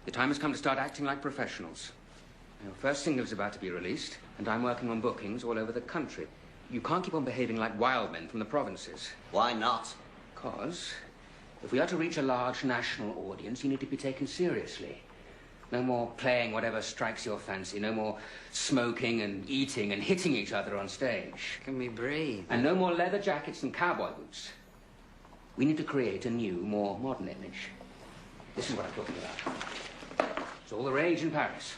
The time has come to start acting like professionals. Your first single is about to be released, and I'm working on bookings all over the country. You can't keep on behaving like wild men from the provinces. Why not? Because If we are to reach a large national audience, you need to be taken seriously. No more playing whatever strikes your fancy. No more smoking and eating and hitting each other on stage. Can we breathe? And no more leather jackets and cowboy boots. We need to create a new, more modern image. This is what I'm talking about. It's all the rage in Paris.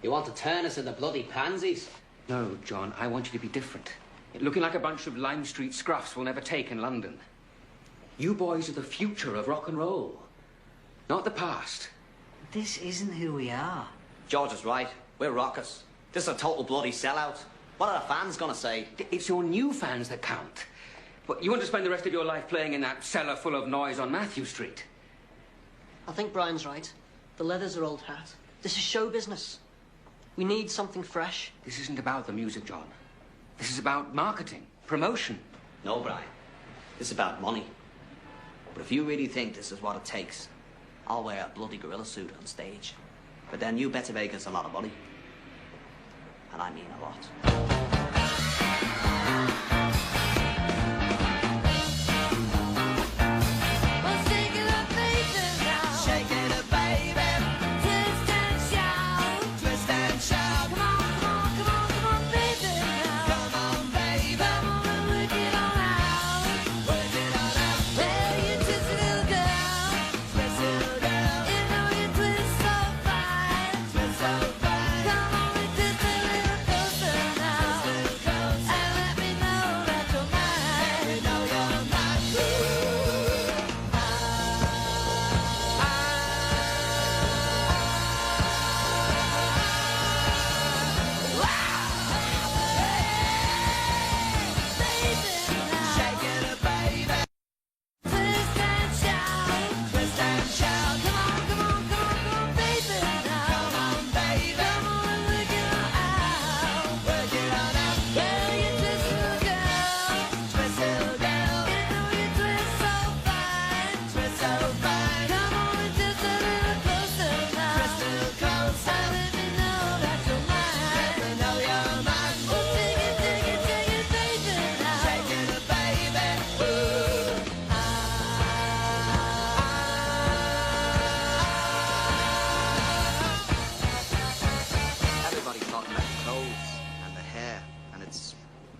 You want to turn us into bloody pansies? No, John, I want you to be different. Looking like a bunch of Lime Street scruffs we'll never take in London. You boys are the future of rock and roll, not the past. This isn't who we are. George is right. We're rockers. This is a total bloody sellout. What are the fans gonna say? It's your new fans that count. But you want to spend the rest of your life playing in that cellar full of noise on Matthew Street? I think Brian's right. The leather's our old hat. This is show business. We need something fresh. This isn't about the music, John. This is about marketing, promotion. No, Brian. This is about money. But if you really think this is what it takes, I'll wear a bloody gorilla suit on stage. But then you better make us a lot of money. And I mean a lot.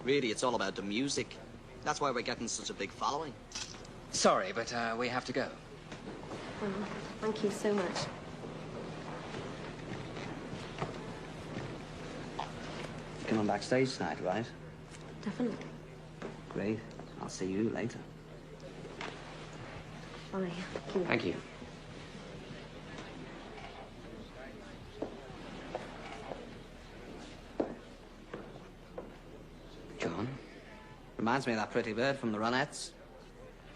Really, it's all about the music. That's why we're getting such a big following. Sorry, but we have to go. Thank you so much. Coming backstage tonight, right? Definitely. Great. I'll see you later. Bye. Thank you. John? Reminds me of that pretty bird from the Ronettes.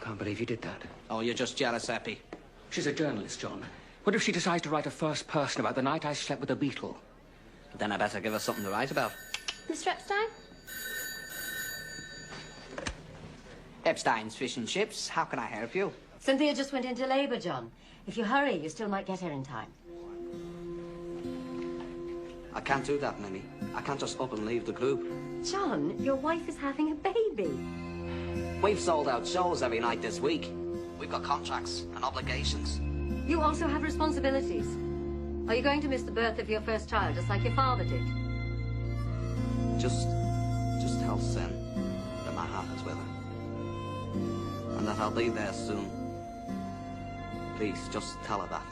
Can't believe you did that. Oh, you're just jealous, Eppie. She's a journalist, John. What if she decides to write a first person about the night I slept with a Beatle? Then I better give her something to write about. Mr. Epstein? Epstein's Fish and Chips. How can I help you? Cynthia just went into labour, John. If you hurry, you still might get here in time. I can't do that, Mimi. I can't just up and leave the group. John, your wife is having a baby. We've sold out shows every night this week. We've got contracts and obligations. You also have responsibilities. Are you going to miss the birth of your first child, just like your father did? Just tell Sen that my heart is with her. And that I'll be there soon. Please, just tell her that.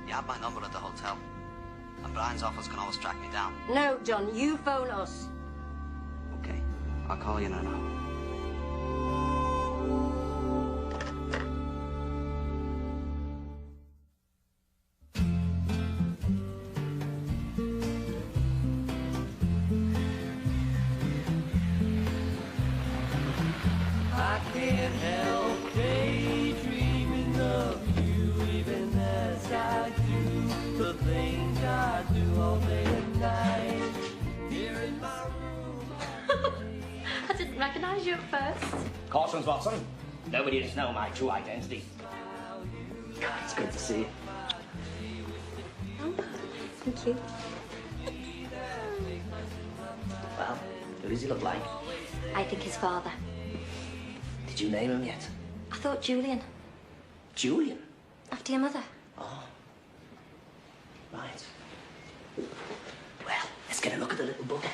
You have my number at the hotel. And Brian's office can always track me down. No, John, you phone us. Okay, I'll call you in an hour. I can't help daydreaming of you, even as I do the things I do all day and night. Here in my room. I didn't recognise you at first. Cautions, Watson. Nobody has known my true identity. It's good to see you. Oh, thank you. Well, who does he look like? I think his father. Did Did you name him yet? I thought Julian, Julian? after your mother. Oh. Right. Well, let's get a look at the little bugger.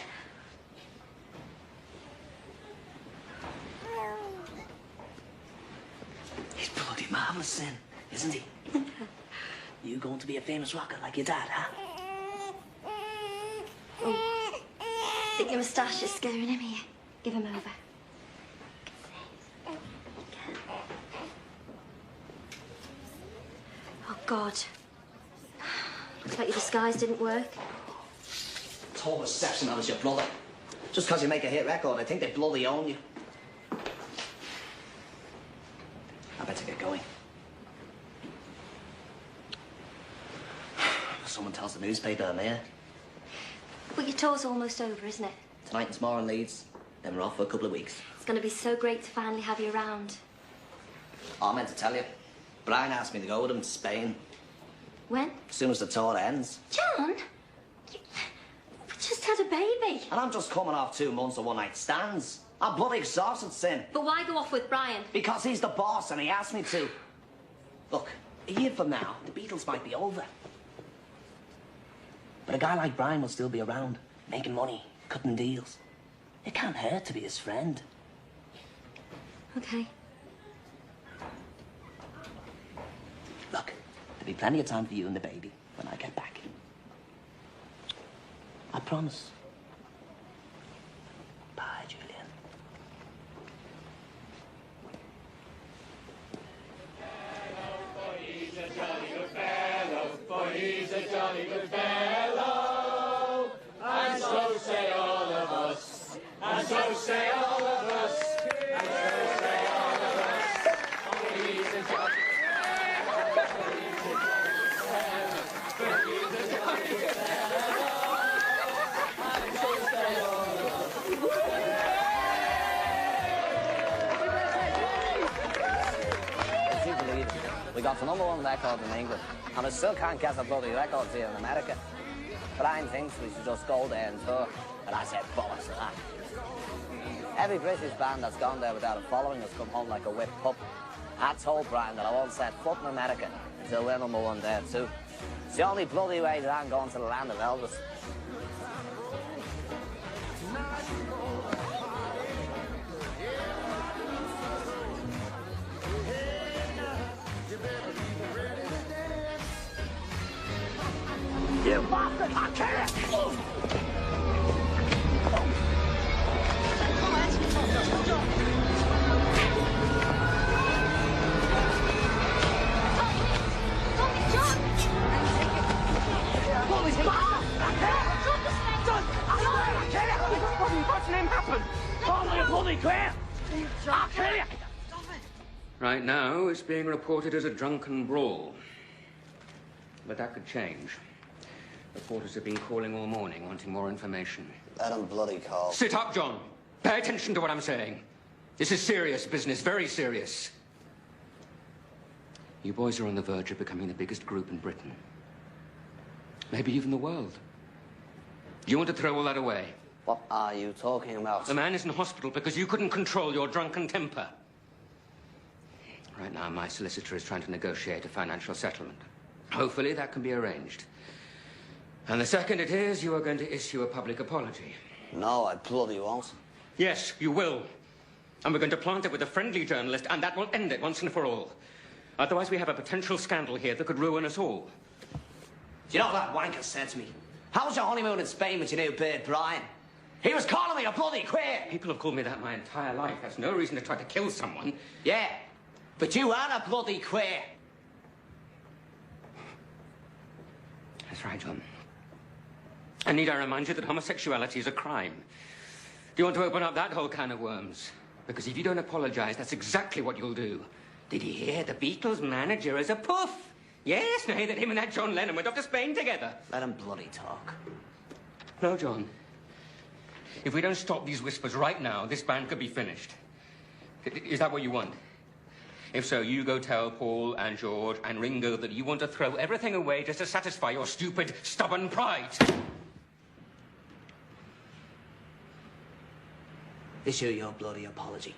He's bloody marvellous, Sin, isn't he? You going to be a famous rocker like your dad, huh? Oh. Think your moustache is scaring him here. Give him over. Oh, God. Looks like your disguise didn't work. Told reception I was your brother. Just because you make a hit record, I think they bloody own you. I better get going. Someone tells the newspaper I'm here. But your tour's almost over, isn't it? Tonight and tomorrow in Leeds. Then we're off for a couple of weeks. It's going to be so great to finally have you around. Oh, I meant to tell you. Brian asked me to go with him to Spain. When? As soon as the tour ends. John? We just had a baby. And I'm just coming off 2 months of one-night stands. I'm bloody exhausted, Sin. But why go off with Brian? Because he's the boss and he asked me to. Look, a year from now, the Beatles might be over. But a guy like Brian will still be around, making money, cutting deals. It can't hurt to be his friend. Okay. Look, there'll be plenty of time for you and the baby when I get back. I promise. Bye, Julian. He's a jolly good fellow, for he's a jolly good fellow. And so say all of us, and so say all of us, and so say all of us. For he's a jolly We got the #1 record in England, and I still can't get the bloody records here in America. Brian thinks we should just go there and tour, and I said bollocks to that. Every British band that's gone there without a following has come home like a whipped pup. I told Brian that I won't set foot in America until we're #1 there too. It's the only bloody way that I'm going to the land of Elvis. You bastard! I can't! Right now, it's being reported as a drunken brawl. But that could change. Reporters have been calling all morning, wanting more information. Let them bloody call. Sit up, John. Pay attention to what I'm saying. This is serious business, very serious. You boys are on the verge of becoming the biggest group in Britain. Maybe even the world. Do you want to throw all that away? What are you talking about? The man is in hospital because you couldn't control your drunken temper. Right now, my solicitor is trying to negotiate a financial settlement. Hopefully, that can be arranged. And the second it is, you are going to issue a public apology. No, I bloody won't. Yes, you will. And we're going to plant it with a friendly journalist, and that will end it once and for all. Otherwise, we have a potential scandal here that could ruin us all. Do you know what that wanker said to me? How was your honeymoon in Spain with your new beard, Brian? He was calling me a bloody queer! People have called me that my entire life. That's no reason to try to kill someone. Yeah, but you are a bloody queer. That's right, John. And need I remind you that homosexuality is a crime? Do you want to open up that whole can of worms? Because if you don't apologize, that's exactly what you'll do. Did you hear the Beatles manager is a puff? Yes, no, that him and that John Lennon went off to Spain together. Let him bloody talk. No, John. If we don't stop these whispers right now, this band could be finished. Is that what you want? If so, you go tell Paul and George and Ringo that you want to throw everything away just to satisfy your stupid, stubborn pride. Issue your bloody apology.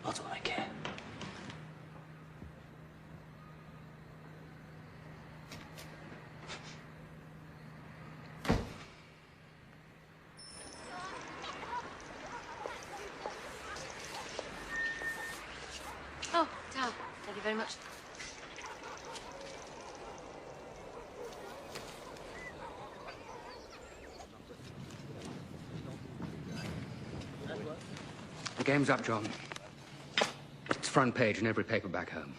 What do I care? Oh, Tao, thank you very much. The game's up, John. It's front page in every paper back home.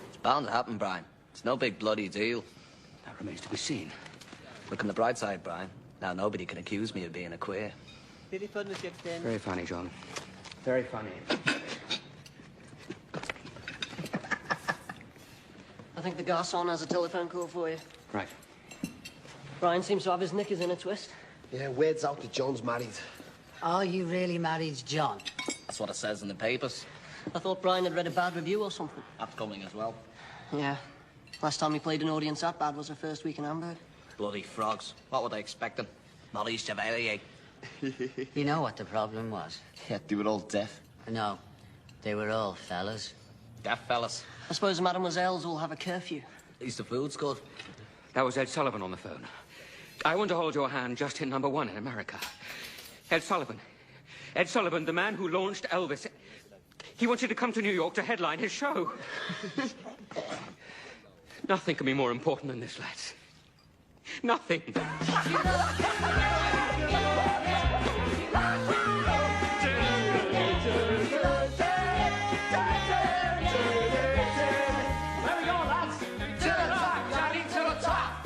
It's bound to happen, Brian. It's no big bloody deal. That remains to be seen. Look on the bright side, Brian. Now nobody can accuse me of being a queer. Very funny, John. Very funny. I think the garçon has a telephone call for you. Right. Brian seems to have his knickers in a twist. Yeah, word's out that John's married. Are you really married, John? That's what it says in the papers. I thought Brian had read a bad review or something. Upcoming as well. Yeah. Last time he played an audience that bad was her first week in Hamburg. Bloody frogs. What were they expecting? Molly Chevalier. You know what the problem was? Yeah, they were all deaf. No, they were all fellas. Deaf fellas. I suppose mademoiselles all have a curfew. At least the food's good. That was Ed Sullivan on the phone. I want to hold your hand just in #1 in America. Ed Sullivan. Ed Sullivan, the man who launched Elvis. He wanted to come to New York to headline his show. Nothing can be more important than this, lads. Nothing.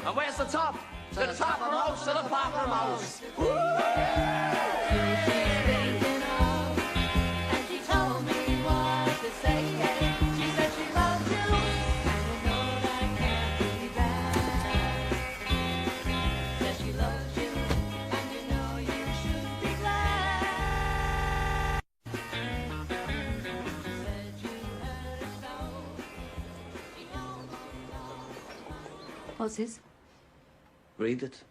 And where's the top? To the toppermost, to the poppermost. And she told me what to say. She said she loves you, and you know that can't be bad. Said she loves you, and you know you should be glad. Said you heard it so. What's this? Read it.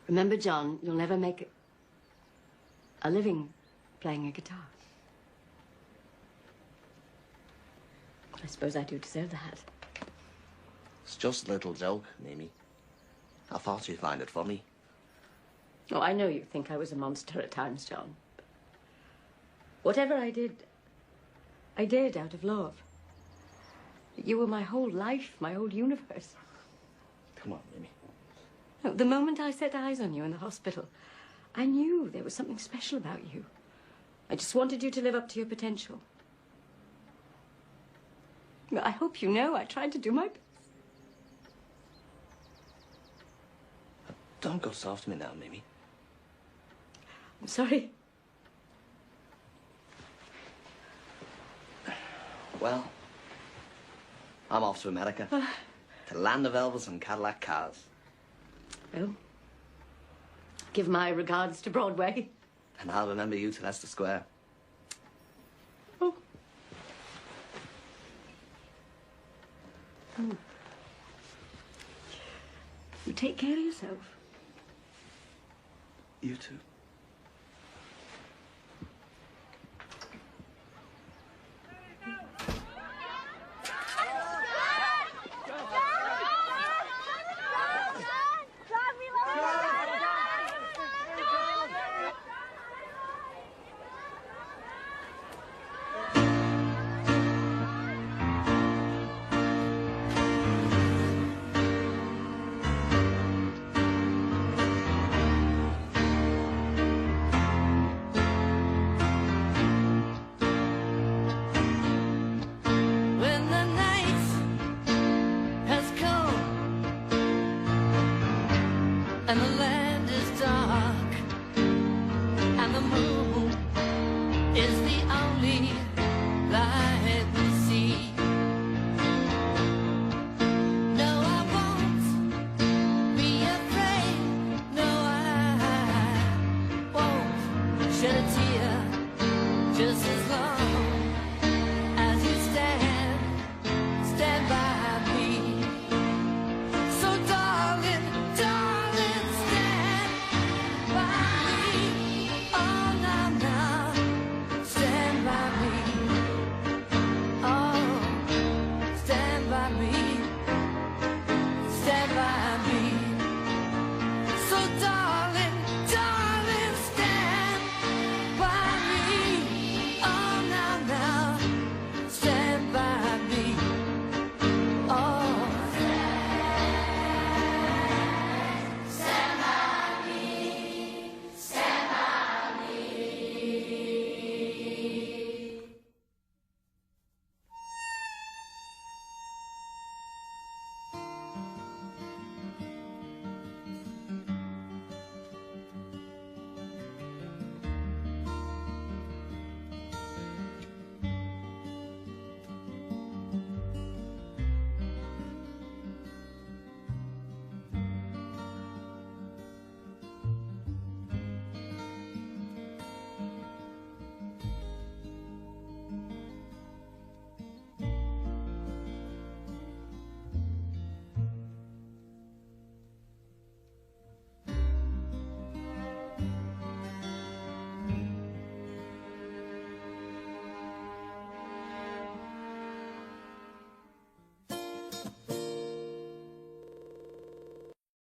Remember, John, you'll never make a living playing a guitar. I suppose I do deserve that. It's just a little joke, Mimi. I thought you'd find it funny. Oh, I know you think I was a monster at times, John. Whatever I did out of love. You were my whole life, my whole universe. Come on, Mimi. No, the moment I set eyes on you in the hospital, I knew there was something special about you. I just wanted you to live up to your potential. I hope you know I tried to do my best. Don't go soft to me now, Mimi. I'm sorry. Well, I'm off to America. To the land of Elvis and Cadillac cars. Well, give my regards to Broadway. And I'll remember you to Leicester Square. Oh. Oh. You take care of yourself. You too. And the